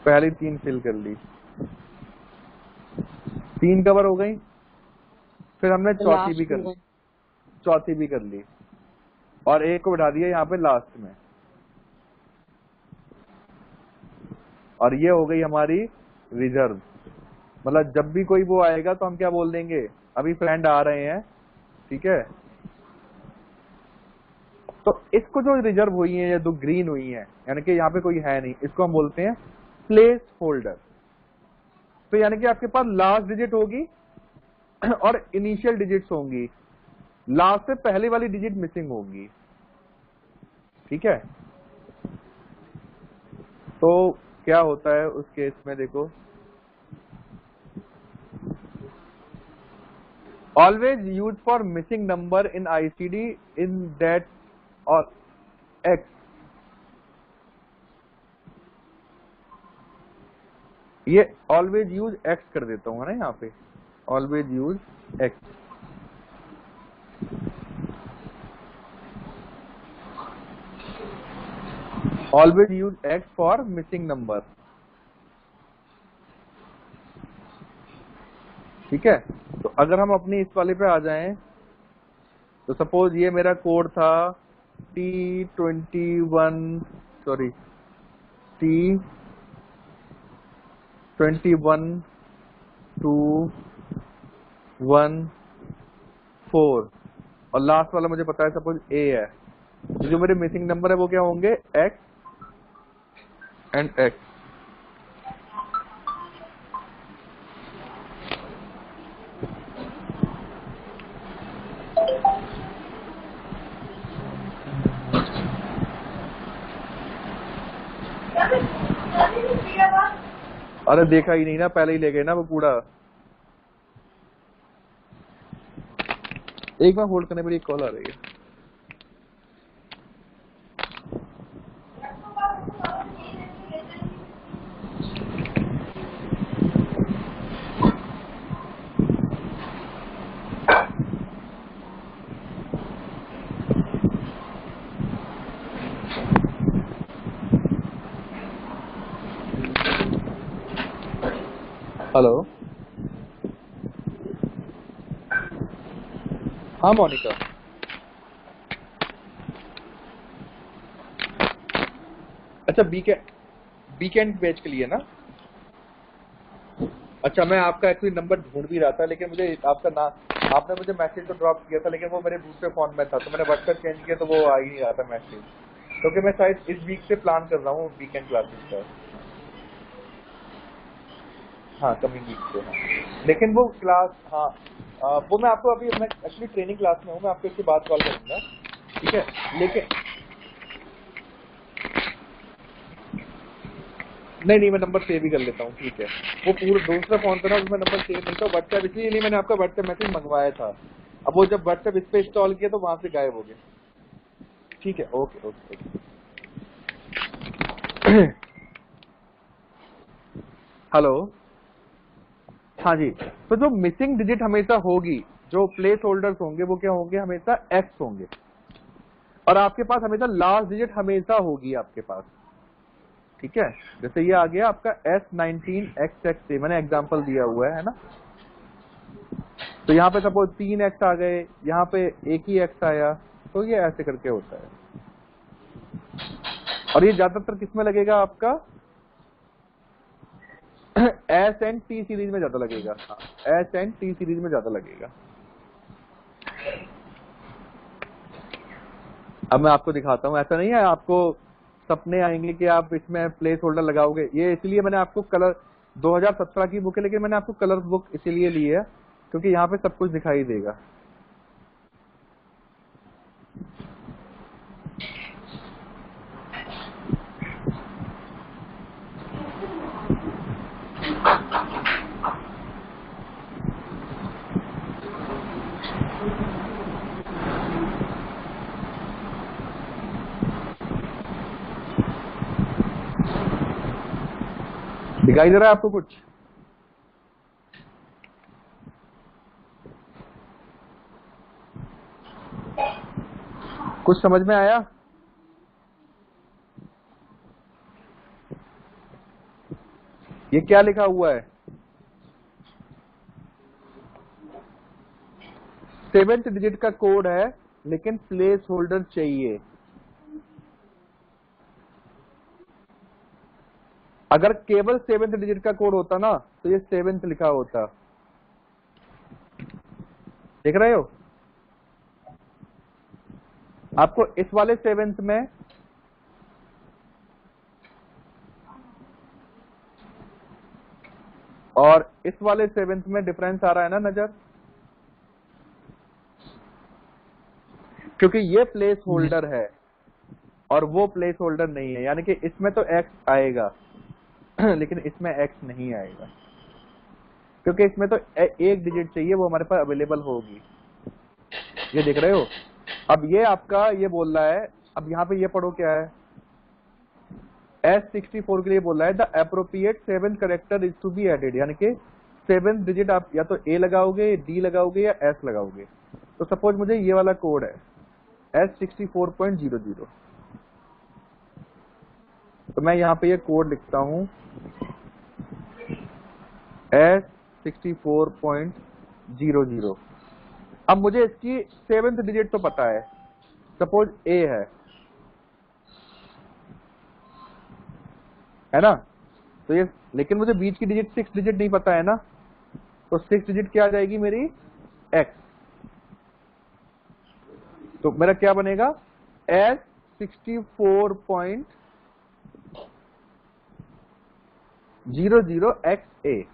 पहली 3 फिल कर ली, 3 कवर हो गई। फिर हमने चौथी भी कर ली और एक को बिठा दिया यहाँ पे लास्ट में, और ये हो गई हमारी रिजर्व। मतलब जब भी कोई वो आएगा तो हम क्या बोल देंगे, अभी फ्रेंड आ रहे हैं, ठीक है। तो इसको जो रिजर्व हुई है या जो ग्रीन हुई है, यानी कि यहाँ पे कोई है नहीं, इसको हम बोलते हैं प्लेस होल्डर। तो यानी कि आपके पास लास्ट डिजिट होगी और इनिशियल डिजिट्स होंगी, लास्ट से पहले वाली डिजिट मिसिंग होगी, ठीक है। तो क्या होता है उस केस में, देखो always use for missing number in ICD in that और एक्स। ये ऑलवेज यूज एक्स कर देता हूं, है ना, यहाँ पे always use x. Always use x for missing number, ठीक है। तो अगर हम अपनी इस वाले पे आ जाएं, तो सपोज ये मेरा कोड था T21 सॉरी T21-214 और लास्ट वाला मुझे पता है सपोज A है। तो जो मेरे मिसिंग नंबर है वो क्या होंगे, X एंड X। अरे देखा ही नहीं ना, पहले ही ले गए ना वो कूड़ा। एक बार होल्ड करने पर एक कॉल आ रही है। हेलो, हाँ मोनिका। अच्छा वीकेंड बैच के लिए ना। अच्छा, मैं आपका एक्चुअली नंबर ढूंढ भी रहा था, लेकिन मुझे आपका नाम, आपने मुझे मैसेज तो ड्रॉप किया था, लेकिन वो मेरे दूसरे फोन में था, तो मैंने व्हाट्सएप चेंज किया तो वो आ ही नहीं रहा था मैसेज, क्योंकि मैं शायद इस वीक से प्लान कर रहा हूँ वीकेंड क्लासेस का। हाँ, कमिंग वीक से। हाँ, लेकिन वो क्लास, हाँ वो मैं आपको अभी, मैं एक्चुअली ट्रेनिंग क्लास में हूँ, मैं आपको इसके बाद कॉल करूँगा, ठीक है। लेकिन नहीं, मैं नंबर सेव ही कर लेता हूँ, ठीक है। वो पूरा दूसरा फोन था ना, उसमें नंबर सेव नहीं था, व्हाट्सएप इसलिए नहीं मैंने आपका व्हाट्सएप मैसेज मंगवाया था। अब वो जब व्हाट्सएप इस पे इंस्टॉल किया तो वहां से गायब हो गया। ठीक है, ओके ओके ओके। हेलो, हाँ जी। तो जो मिसिंग डिजिट हमेशा होगी, जो प्लेस होल्डर्स होंगे वो क्या होंगे, हमेशा एक्स होंगे, और आपके पास हमेशा लास्ट डिजिट हमेशा होगी आपके पास, ठीक है। जैसे ये आ गया आपका S19XX, मैंने एग्जांपल दिया हुआ है ना। तो यहाँ पे सपोज 3 एक्स आ गए, यहाँ पे एक ही एक्स आया, तो ये ऐसे करके होता है। और ये ज्यादातर किसमें लगेगा आपका, एस एंड टी सीरीज में ज्यादा लगेगा। एस एंड टी सीरीज में ज्यादा लगेगा। अब मैं आपको दिखाता हूँ, ऐसा नहीं है आपको सपने आएंगे कि आप इसमें प्लेस होल्डर लगाओगे। ये इसलिए मैंने आपको कलर, 2017 की बुक है, लेकिन मैंने आपको कलर बुक इसीलिए ली है क्योंकि यहाँ पे सब कुछ दिखाई देगा। दिखाई दे रहा है आपको कुछ? कुछ समझ में आया? ये क्या लिखा हुआ है? 7th डिजिट का कोड है, लेकिन प्लेस होल्डर चाहिए। अगर केवल 7th डिजिट का कोड होता ना तो ये 7th लिखा होता। देख रहे हो? आपको इस वाले 7th में और इस वाले 7th में डिफरेंस आ रहा है ना नजर, क्योंकि ये प्लेस होल्डर है और वो प्लेस होल्डर नहीं है। यानी कि इसमें तो एक्स आएगा लेकिन इसमें एक्स नहीं आएगा, क्योंकि इसमें तो एक डिजिट चाहिए, वो हमारे पास अवेलेबल होगी। ये देख रहे हो? अब ये आपका ये बोल रहा है, अब यहाँ पे ये पढ़ो क्या है, S64 के लिए बोल रहा है the appropriate 7th character is to be added. यानी कि 7th डिजिट आप या तो A लगाओगे, D लगाओगे या S लगाओगे। तो सपोज मुझे ये वाला कोड है S64.00, तो मैं यहाँ पे ये कोड लिखता हूँ S64.00। अब मुझे इसकी 7th डिजिट तो पता है, सपोज A है ना। तो ये, लेकिन मुझे बीच की डिजिट 6 डिजिट नहीं पता है ना, तो 6 डिजिट क्या आ जाएगी मेरी, X। तो मेरा क्या बनेगा, S64.00XA।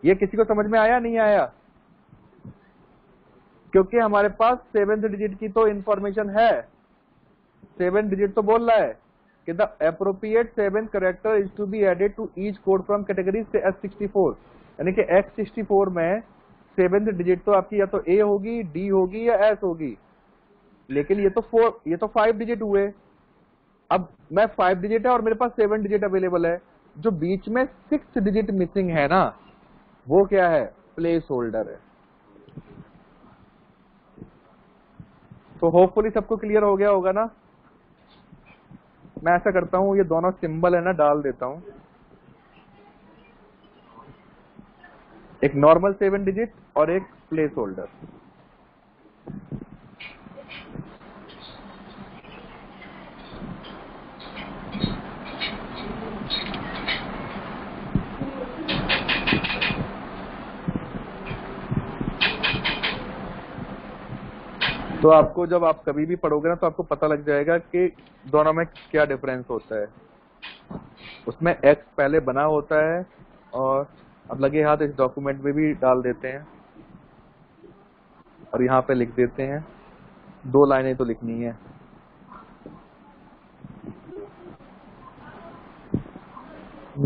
ये किसी को समझ में आया नहीं आया? क्योंकि हमारे पास 7th डिजिट की तो इंफॉर्मेशन है। 7 डिजिट तो बोल रहा है कि the appropriate 7th character is to be added to each code from category से S64। यानी कि X64 में 7th डिजिट तो आपकी या तो A होगी, D होगी या S होगी। लेकिन ये तो 5 डिजिट हुए। अब मैं 5 डिजिट है और मेरे पास 7 डिजिट अवेलेबल है, जो बीच में 6th डिजिट मिसिंग है ना, वो क्या है, प्लेस होल्डर है। तो होपफुली सबको क्लियर हो गया होगा ना। मैं ऐसा करता हूं, ये दोनों सिंबल है ना डाल देता हूं। एक नॉर्मल 7 डिजिट और एक प्लेस होल्डर। तो आपको जब आप कभी भी पढ़ोगे ना तो आपको पता लग जाएगा कि दोनों में क्या डिफरेंस होता है। उसमें x पहले बना होता है, और अब लगे हाथ इस डॉक्यूमेंट में भी डाल देते हैं और यहाँ पे लिख देते हैं। 2 लाइनें तो लिखनी है।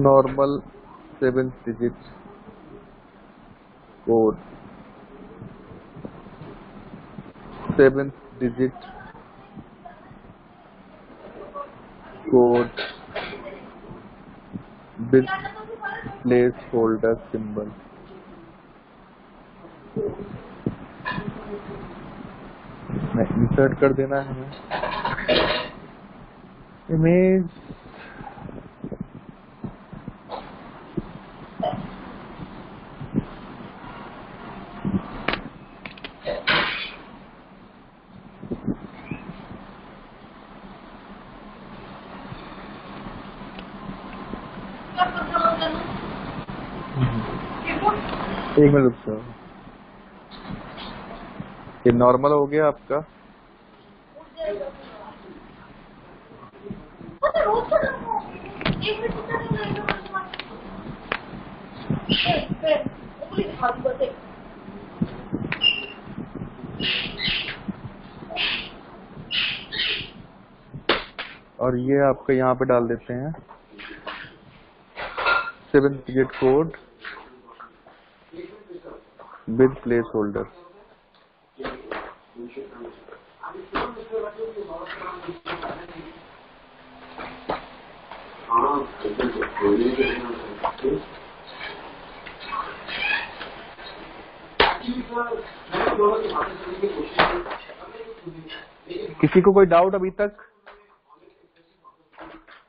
Normal 7 digit code, 7 digit code with place holder symbol. मैं इंसर्ट कर देना है इमेज। एक मिनट रुक जाओ। ये नॉर्मल हो गया आपका। और ये आपका यहाँ पे डाल देते हैं 7 digit code with place holder. किसी को कोई डाउट अभी तक?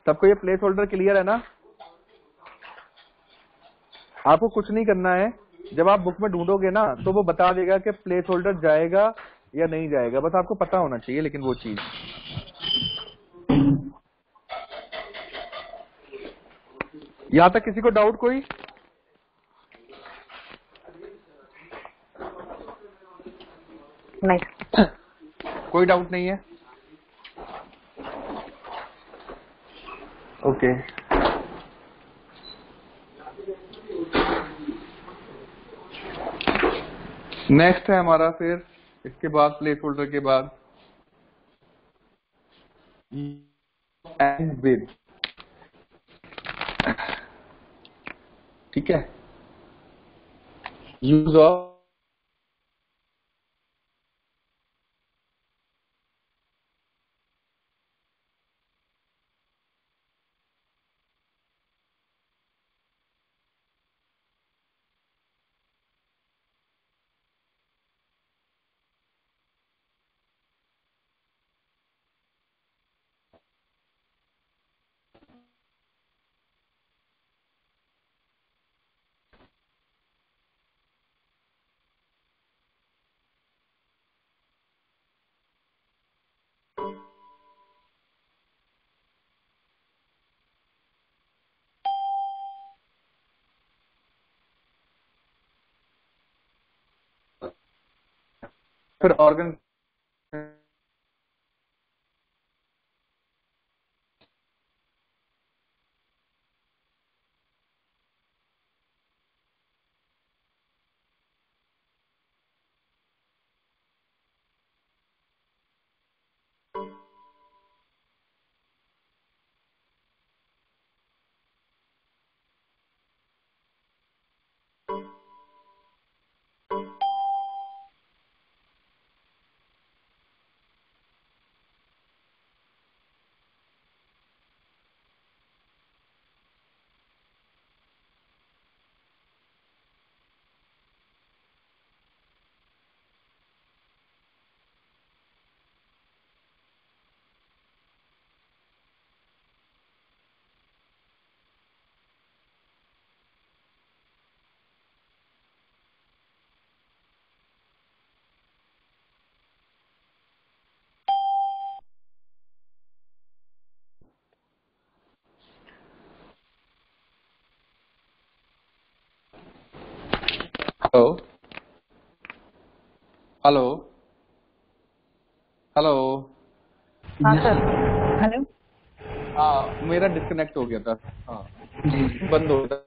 सबको ये प्लेस होल्डर क्लियर है ना? आपको कुछ नहीं करना है। जब आप बुक में ढूंढोगे ना तो वो बता देगा कि प्लेस होल्डर जाएगा या नहीं जाएगा, बस आपको पता होना चाहिए। लेकिन वो चीज यहां तक किसी को डाउट कोई? नहीं, कोई डाउट नहीं है? ओके। नेक्स्ट है हमारा फिर इसके बाद प्लेस होल्डर के बाद एंड विद। ठीक है, यूज ऑफ फिर ऑर्गन हेलो हेलो हेलो। हाँ सर। हेलो। हाँ मेरा डिस्कनेक्ट हो गया था। हाँ जी बंद हो गया।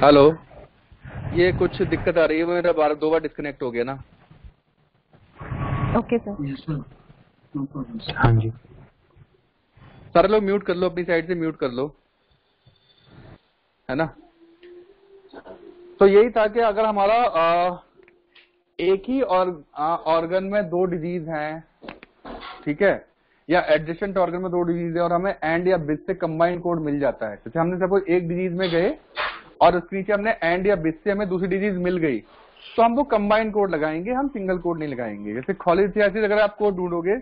हेलो ये कुछ दिक्कत आ रही है, मेरा दो बार डिस्कनेक्ट हो गया ना। Okay sir. Yes sir, no problem sir. हाँ जी। सारे लोग म्यूट कर लो, अपनी साइड से म्यूट कर लो, है ना। तो यही था कि अगर हमारा एक ही ऑर्गन में दो डिजीज हैं, ठीक है, या एडजेसेंट ऑर्गन में दो डिजीज है और हमें एंड या बिस से कंबाइंड कोड मिल जाता है। जैसे हमने सपोज एक डिजीज में गए और उसके नीचे हमने एंड या बिस से हमें दूसरी डिजीज मिल गई, तो हम वो कंबाइंड कोड लगाएंगे, हम सिंगल कोड नहीं लगाएंगे। जैसे खोलिसियासिस अगर आप कोड ढूंढोगे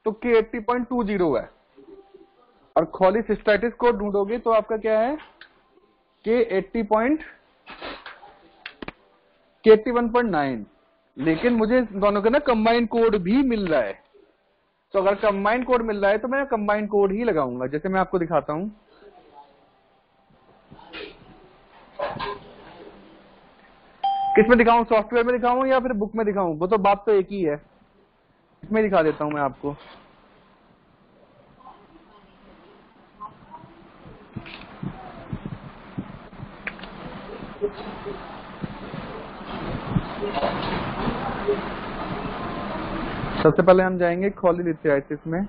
तो K80.20 है, और खोलिसिस्टाइटिस कोड ढूंढोगे तो आपका क्या है, K81.9। लेकिन मुझे इन दोनों का ना कंबाइंड कोड भी मिल रहा है, तो अगर कंबाइंड कोड मिल रहा है तो मैं कंबाइंड कोड ही लगाऊंगा। जैसे मैं आपको दिखाता हूं, किस में दिखाऊं, सॉफ्टवेयर में दिखाऊं या फिर बुक में दिखाऊं, वो तो बात तो एक ही है। इसमें दिखा देता हूं मैं आपको। सबसे पहले हम जाएंगे खोलिसियासिस में।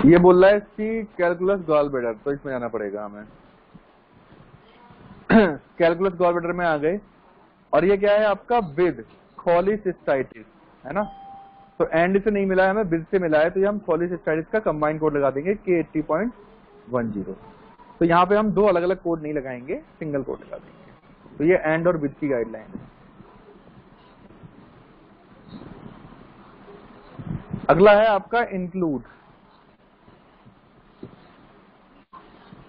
ये बोल रहा है सी कैलकुलस गॉल ब्लैडर, तो इसमें जाना पड़ेगा हमें। कैलकुलस गॉल ब्लैडर में आ गए, और ये क्या है आपका विद खोलिसिस्टाइटिस, है ना। तो एंड से नहीं मिला है हमें, विद से मिला है, तो ये हम पॉलीसिस्टाइटिस का कंबाइंड कोड लगा देंगे K80.10। तो यहाँ पे हम दो अलग अलग कोड नहीं लगाएंगे, सिंगल कोड लगा देंगे। तो ये एंड और विद की गाइडलाइन है। अगला है आपका include.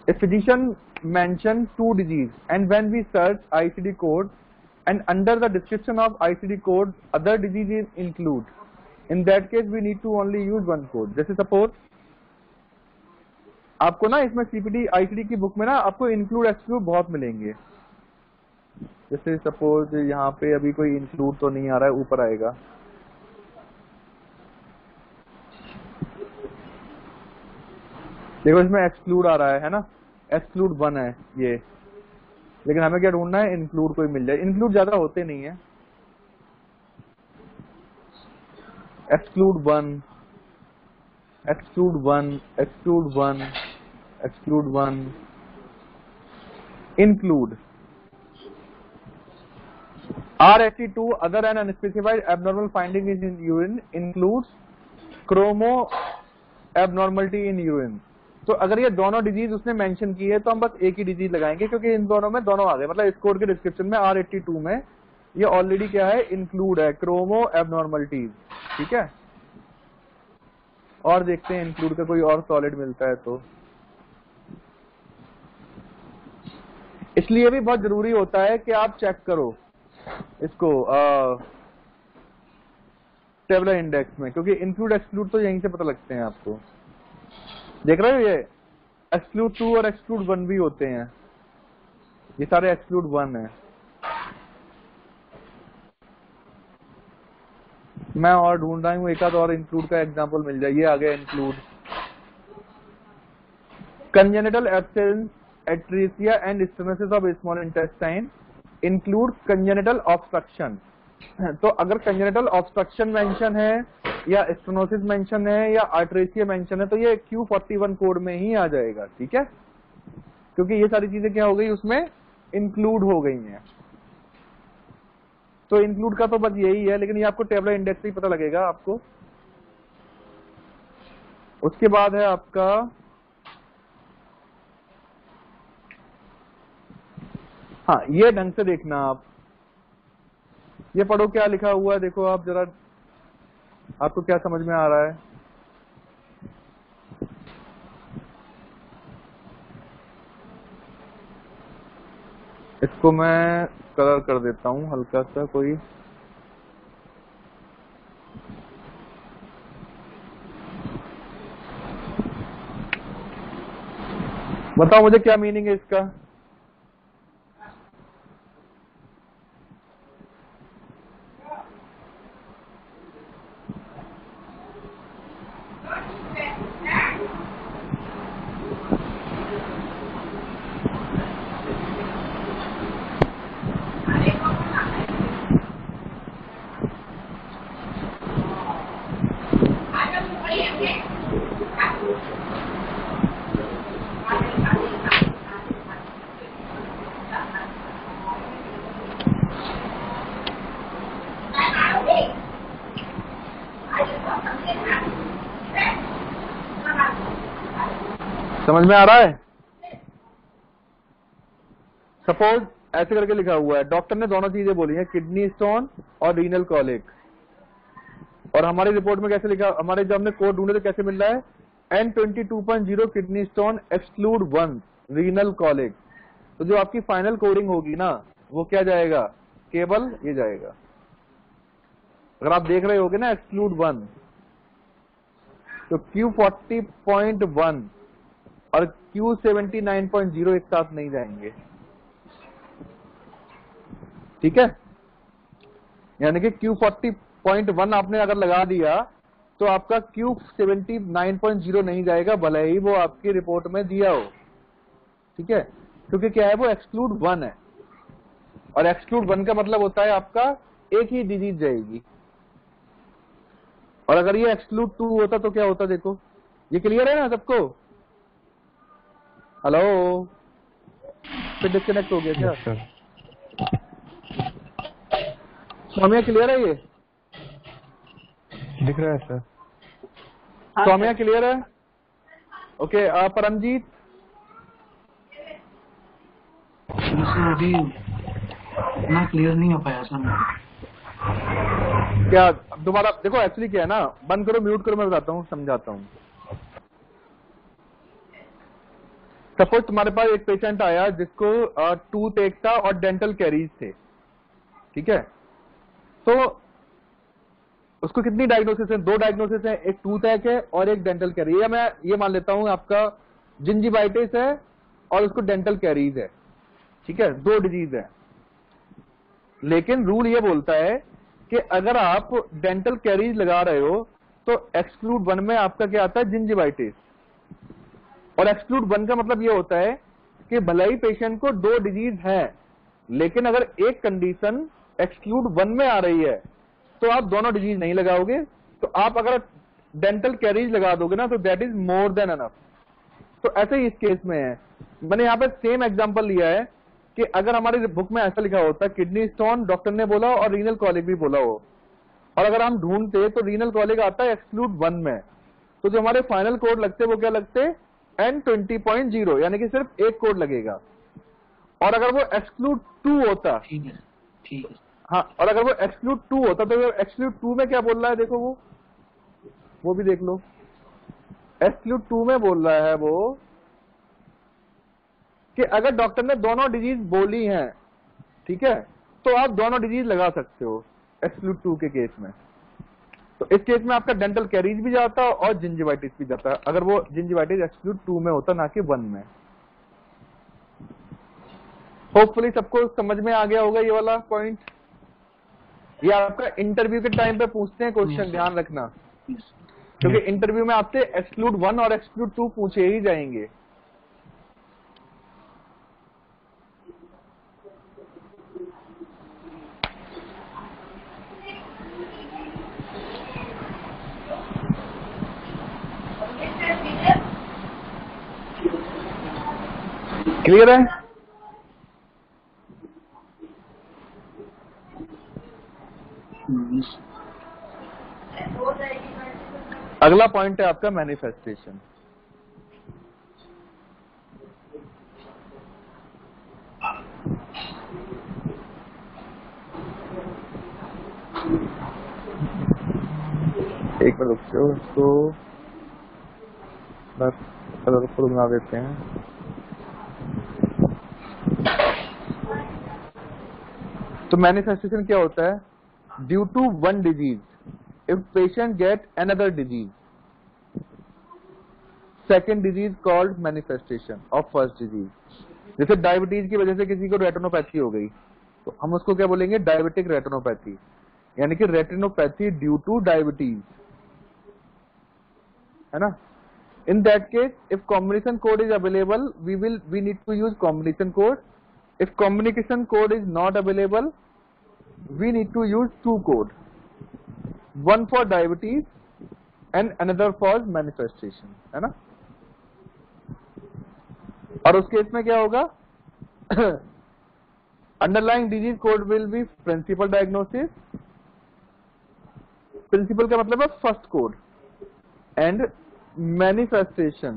A physician mentioned 2 disease and when we search ICD code and under the description of ICD code other disease is include, in that case we need to only use one code। जैसे suppose आपको ना इसमें CPD ICD की book में ना आपको include exclude बहुत मिलेंगे। जैसे सपोज यहाँ पे अभी कोई इंक्लूड तो नहीं आ रहा है, ऊपर आएगा। देखो इसमें एक्सक्लूड आ रहा है ना, एक्सक्लूड 1 है ये, लेकिन हमें क्या ढूंढना है, इंक्लूड कोई मिल जाए। इंक्लूड ज्यादा होते नहीं है। Exclude 1, exclude 1, exclude 1, exclude 1, include R82 other than unspecified abnormal finding is in urine includes chromo abnormality in urine। तो अगर ये दोनों डिजीज उसने मेंशन की है तो हम बस एक ही डिजीज लगाएंगे, क्योंकि इन दोनों में दोनों आ गए। मतलब इस कोड के डिस्क्रिप्शन में R82 में ये ऑलरेडी क्या है, इंक्लूड है, क्रोमो एबनॉर्मलिटीज। ठीक है, और देखते हैं इंक्लूड का कोई और सॉलिड मिलता है तो। इसलिए भी बहुत जरूरी होता है कि आप चेक करो इसको टेबुलर इंडेक्स में, क्योंकि इंक्लूड एक्सक्लूड तो यहीं से पता लगते हैं आपको। देख रहे हो ये एक्सक्लूड 2 और एक्सक्लूड 1 भी होते हैं, ये सारे एक्सक्लूड 1 है। मैं और ढूंढ रहा हूँ एक आध और इंक्लूड का एग्जांपल मिल जाए। ये आ गया include congenital absence atresia and stenosis of small intestine include congenital obstruction. तो अगर कंजेनिटल ऑब्स्ट्रक्शन मेंशन है या स्टेनोसिस मेंशन है या आर्ट्रेसिया मेंशन है तो ये Q41 कोड में ही आ जाएगा। ठीक है, क्योंकि ये सारी चीजें क्या हो गई, उसमें इंक्लूड हो गई हैं। तो इंक्लूड का तो बस यही है, लेकिन ये आपको टेबुलर इंडेक्स से ही पता लगेगा आपको। उसके बाद है आपका हाँ, ये ढंग से देखना आप, ये पढ़ो क्या लिखा हुआ है, देखो आप जरा, आपको क्या समझ में आ रहा है। इसको मैं कलर कर देता हूं हल्का सा कोई। बताओ मुझे क्या मीनिंग है इसका। समझ में आ रहा है। सपोज ऐसे करके लिखा हुआ है, डॉक्टर ने दोनों चीजें बोली हैं, किडनी स्टोन और रीनल कॉलिक, और हमारी रिपोर्ट में कैसे लिखा, हमारे जब हमने कोड ढूंढे तो कैसे मिल रहा है, N22.0 kidney stone exclude 1 renal colic. तो जो आपकी फाइनल कोडिंग होगी ना वो क्या जाएगा, केवल ये जाएगा। अगर आप देख रहे होगे ना एक्सक्लूड 1, तो Q40.1 और Q79.0 एक साथ नहीं जाएंगे। ठीक है, यानी कि Q40.1 आपने अगर लगा दिया तो आपका Q79.0 नहीं जाएगा, भले ही वो आपकी रिपोर्ट में दिया हो। ठीक है, क्योंकि क्या है, वो एक्सक्लूड 1 है, और एक्सक्लूड 1 का मतलब होता है आपका एक ही डिजीज जाएगी। और अगर ये एक्सक्लूड 2 होता तो क्या होता, देखो ये क्लियर है ना सबको। हेलो, फिर डिस्कनेक्ट हो गया क्या? स्वामी क्लियर है ये? दिख रहा है सर। सौम्या क्लियर है? ओके, परमजीत? सर अभी इतना क्लियर नहीं हो पाया सर। क्या दोबारा देखो, एक्चुअली क्या है ना, बंद करो, म्यूट करो, मैं बताता हूँ, समझाता हूँ। सपोज तुम्हारे पास एक पेशेंट आया जिसको टूथ एक था और डेंटल कैरीज थे, ठीक है? तो उसको कितनी डायग्नोसिस है? 2 डायग्नोसिस है, एक टूथ एक है और एक डेंटल कैरीज। या मैं ये मान लेता हूं आपका जिंजिवाइटिस है और उसको डेंटल कैरीज है, ठीक है? 2 डिजीज है। लेकिन रूल ये बोलता है कि अगर आप डेंटल कैरीज लगा रहे हो तो एक्सक्लूड 1 में आपका क्या आता है? जिंजिवाइटिस। और एक्सक्लूड 1 का मतलब ये होता है कि भले ही पेशेंट को 2 डिजीज है, लेकिन अगर एक कंडीशन एक्सक्लूड 1 में आ रही है तो आप दोनों डिजीज नहीं लगाओगे। तो आप अगर डेंटल कैरीज लगा दोगे ना तो that is more than enough. तो ऐसे ही इस केस में है। मैंने यहाँ पे सेम एग्जांपल लिया है कि अगर हमारी बुक में ऐसा लिखा होता किडनी स्टोन डॉक्टर ने बोला और रीनल कॉलिक भी बोला हो, और अगर हम ढूंढते तो रीनल कॉलिक आता है एक्सक्लूड 1 में, तो जो हमारे फाइनल कोड लगते वो क्या लगते? N20.0, यानी कि सिर्फ एक कोड लगेगा। और अगर वो एक्सक्लूड 2 होता, ठीक है ठीक है। हाँ, और अगर वो एक्सक्लूड 2 होता तो एक्सक्लूड 2 में क्या बोल रहा है? देखो वो भी देख लो। एक्सक्लूड 2 में बोल रहा है वो कि अगर डॉक्टर ने दोनों डिजीज बोली हैं, ठीक है, तो आप दोनों डिजीज लगा सकते हो एक्सक्लूड 2 के केस में। तो इस केस में आपका डेंटल कैरीज भी जाता और जिंजिवाइटिस भी जाता है, अगर वो जिंजिवाइटिस एक्सक्लूड 2 में होता, ना कि 1 में। होपफुली सबको समझ में आ गया होगा ये वाला पॉइंट। ये आपका इंटरव्यू के टाइम पे पूछते हैं क्वेश्चन, ध्यान रखना, क्योंकि इंटरव्यू में आपसे एक्सक्लूड 1 और एक्सक्लूड 2 पूछे ही जाएंगे। क्लियर है? अगला पॉइंट है आपका मैनिफेस्टेशन। एक मिनट रुक जाओ, इसको बस कलर को बना देते हैं। तो मैनिफेस्टेशन क्या होता है? Due to 1 disease if patient get another disease, second disease called manifestation of first disease. जैसे डायबिटीज की वजह से किसी को रेटिनोपैथी हो गई, तो हम उसको क्या बोलेंगे? डायबिटिक रेटिनोपैथी, यानी कि रेटिनोपैथी ड्यू टू डायबिटीज, है ना? In that case, if combination code is available, we need to use combination code. If combination code is not available, we need to use 2 code, one for diabetes and another for manifestation, है ना? और उस case में क्या होगा? Underlying disease code will be principal diagnosis. Principal का मतलब है first code, and manifestation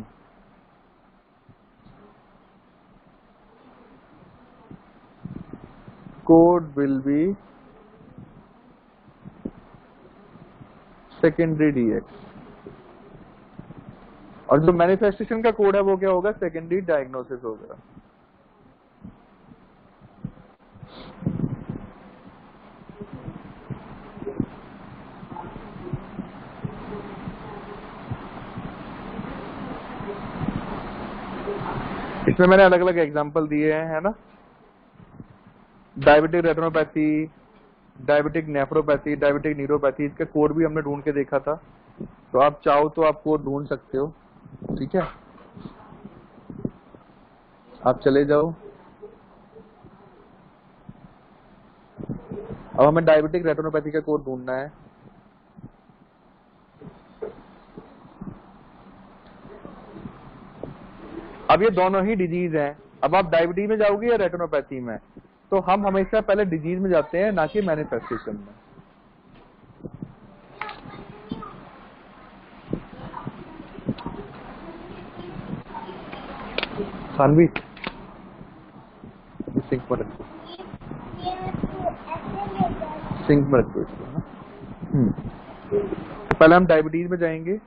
code will be secondary DX, और जो मैनिफेस्टेशन का कोड है वो क्या होगा? सेकेंडरी डायग्नोसिस होगा। इसमें मैंने अलग अलग एग्जांपल दिए हैं, है ना? Diabetic retinopathy, diabetic nephropathy, diabetic neuropathy, इसका कोड भी हमने ढूंढ के देखा था। तो आप चाहो तो आप कोड ढूंढ सकते हो, ठीक है? आप चले जाओ। अब हमें डायबिटिक रेटिनोपैथी का कोड ढूंढना है। अब ये दोनों ही डिजीज हैं। अब आप डायबिटीज में जाओगे या रेटिनोपैथी में? तो हम हमेशा पहले डिजीज में जाते हैं, ना कि मैनिफेस्टेशन में। सानवी सिंक पर रखो, सिंक में रखो इसको ना। पहले हम डायबिटीज में जाएंगे।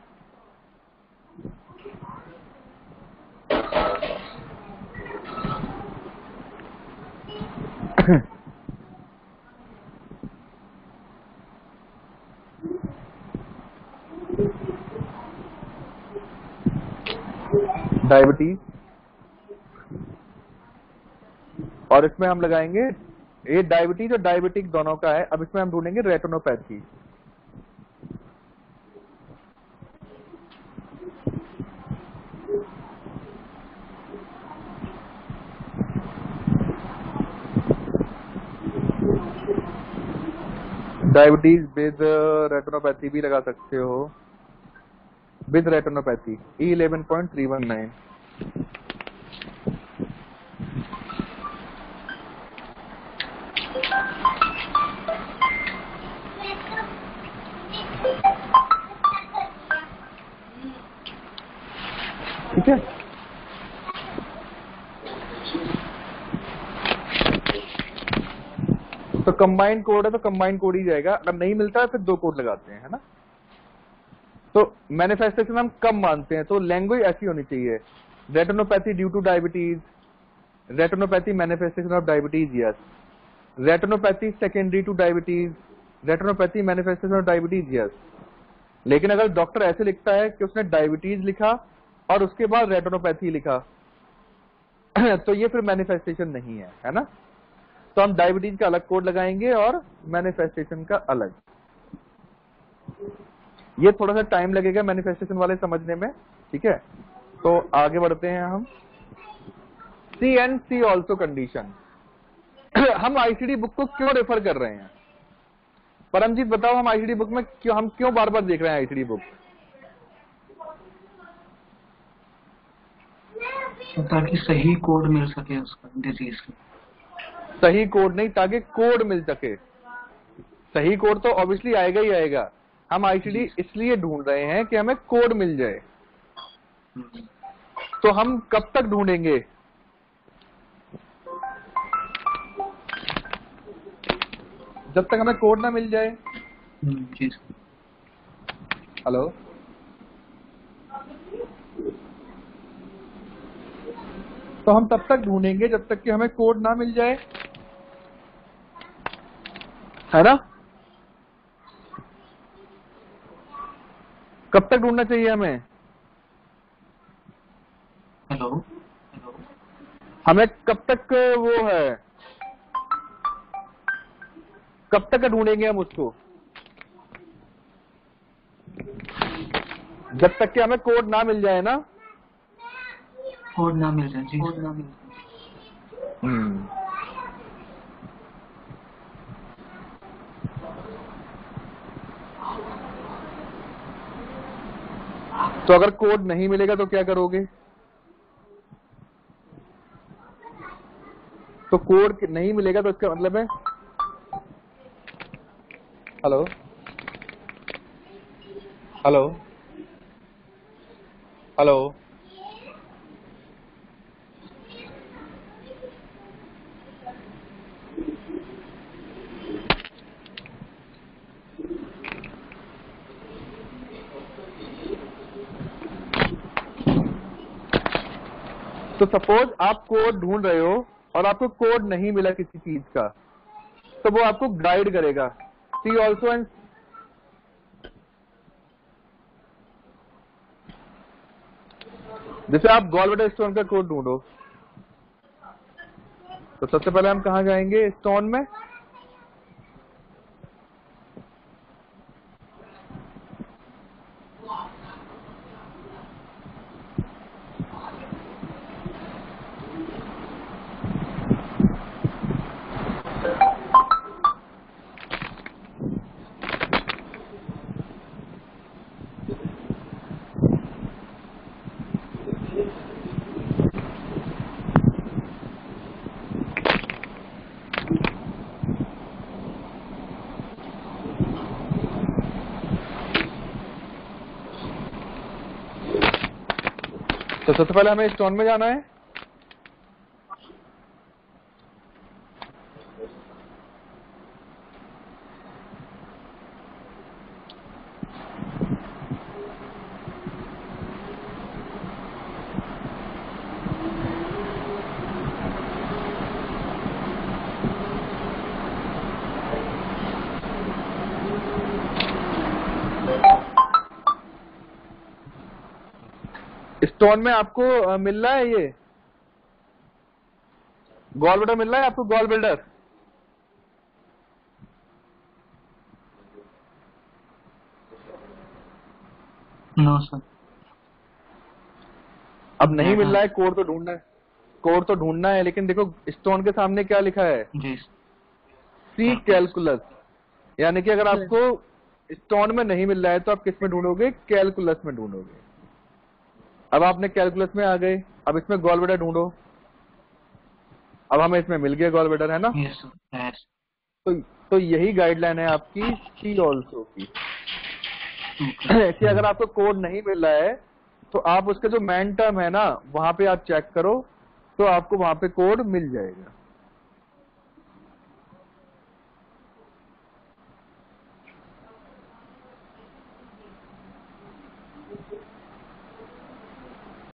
डायबिटीज, और इसमें हम लगाएंगे, ये डायबिटीज और डायबिटिक दोनों का है। अब इसमें हम ढूंढेंगे रेटिनोपैथी। डायबिटीज विद रेटिनोपैथी भी लगा सकते हो, विद रेटिनोपैथी E11.319। ठीक है, तो कंबाइंड कोड है तो कंबाइंड कोड ही जाएगा। अगर नहीं मिलता है फिर दो कोड लगाते हैं, है ना। तो मैनिफेस्टेशन हम कब मानते हैं, तो लैंग्वेज ऐसी होनी चाहिए, retinopathy due two diabetes, retinopathy manifestation of diabetes, yes. Retinopathy secondary two diabetes, retinopathy manifestation of diabetes, yes. लेकिन अगर डॉक्टर ऐसे लिखता है कि उसने डायबिटीज लिखा और उसके बाद रेटिनोपैथी लिखा तो ये फिर मैनिफेस्टेशन नहीं है, है ना। तो हम डायबिटीज का अलग कोड लगाएंगे और मैनिफेस्टेशन का अलग। ये थोड़ा सा टाइम लगेगा मैनिफेस्टेशन वाले समझने में, ठीक है। तो आगे बढ़ते हैं हम। सी एंड सी ऑल्सो कंडीशन। हम आईसीडी बुक को क्यों रेफर कर रहे हैं, परमजीत बताओ, हम आईसीडी बुक में क्यों बार बार देख रहे हैं आईसीडी बुक? तो ताकि सही कोड मिल सके उसका डिजीज का। सही कोड नहीं, ताकि कोड मिल सके। सही कोड तो ऑब्वियसली आएगा ही आएगा। हम आईसीडी इसलिए ढूंढ रहे हैं कि हमें कोड मिल जाए। तो हम कब तक ढूंढेंगे? जब तक हमें कोड ना मिल जाए। हेलो, तो हम तब तक ढूंढेंगे जब तक कि हमें कोड ना मिल जाए, है ना। कब तक ढूंढना चाहिए हमें? हेलो, हमें कब तक वो है, कब तक ढूंढेंगे हम उसको? जब तक कि हमें कोड ना मिल जाए ना। कोड ना मिल जाए जी, कोड ना मिल जाए। तो अगर कोड नहीं मिलेगा तो क्या करोगे? तो कोड नहीं मिलेगा तो इसका मतलब है, हेलो हेलो हेलो, तो सपोज आप कोड ढूंढ रहे हो और आपको कोड नहीं मिला किसी चीज का, तो वो आपको गाइड करेगा। सी ऑल्सो एंड जैसे आप गॉलब्लैडर स्टोन का कोड ढूंढो, तो सबसे पहले हम कहाँ जाएंगे? स्टोन में। तो सबसे पहले हमें स्टोन में जाना है। स्टोन में आपको मिल रहा है ये गॉल ब्लैडर मिल रहा है आपको, गॉल ब्लैडर? No sir. अब नहीं मिल रहा है, कोड तो ढूंढना है, कोड तो ढूंढना है, लेकिन देखो स्टोन के सामने क्या लिखा है, जी सी कैलकुलस। यानी कि अगर आपको स्टोन में नहीं मिल रहा है तो आप किस में ढूंढोगे, कैलकुलस में ढूंढोगे। अब आपने कैलकुलस में आ गए, अब इसमें गॉल ब्लैडर ढूंढो। अब हमें इसमें मिल गया गॉल ब्लैडर, है ना? Yes yes. तो यही गाइडलाइन है आपकी सी ऑल्सो की कि अगर आपको कोड नहीं मिल रहा है तो आप उसके जो मेन टर्म है ना वहां पे आप चेक करो, तो आपको वहां पे कोड मिल जाएगा।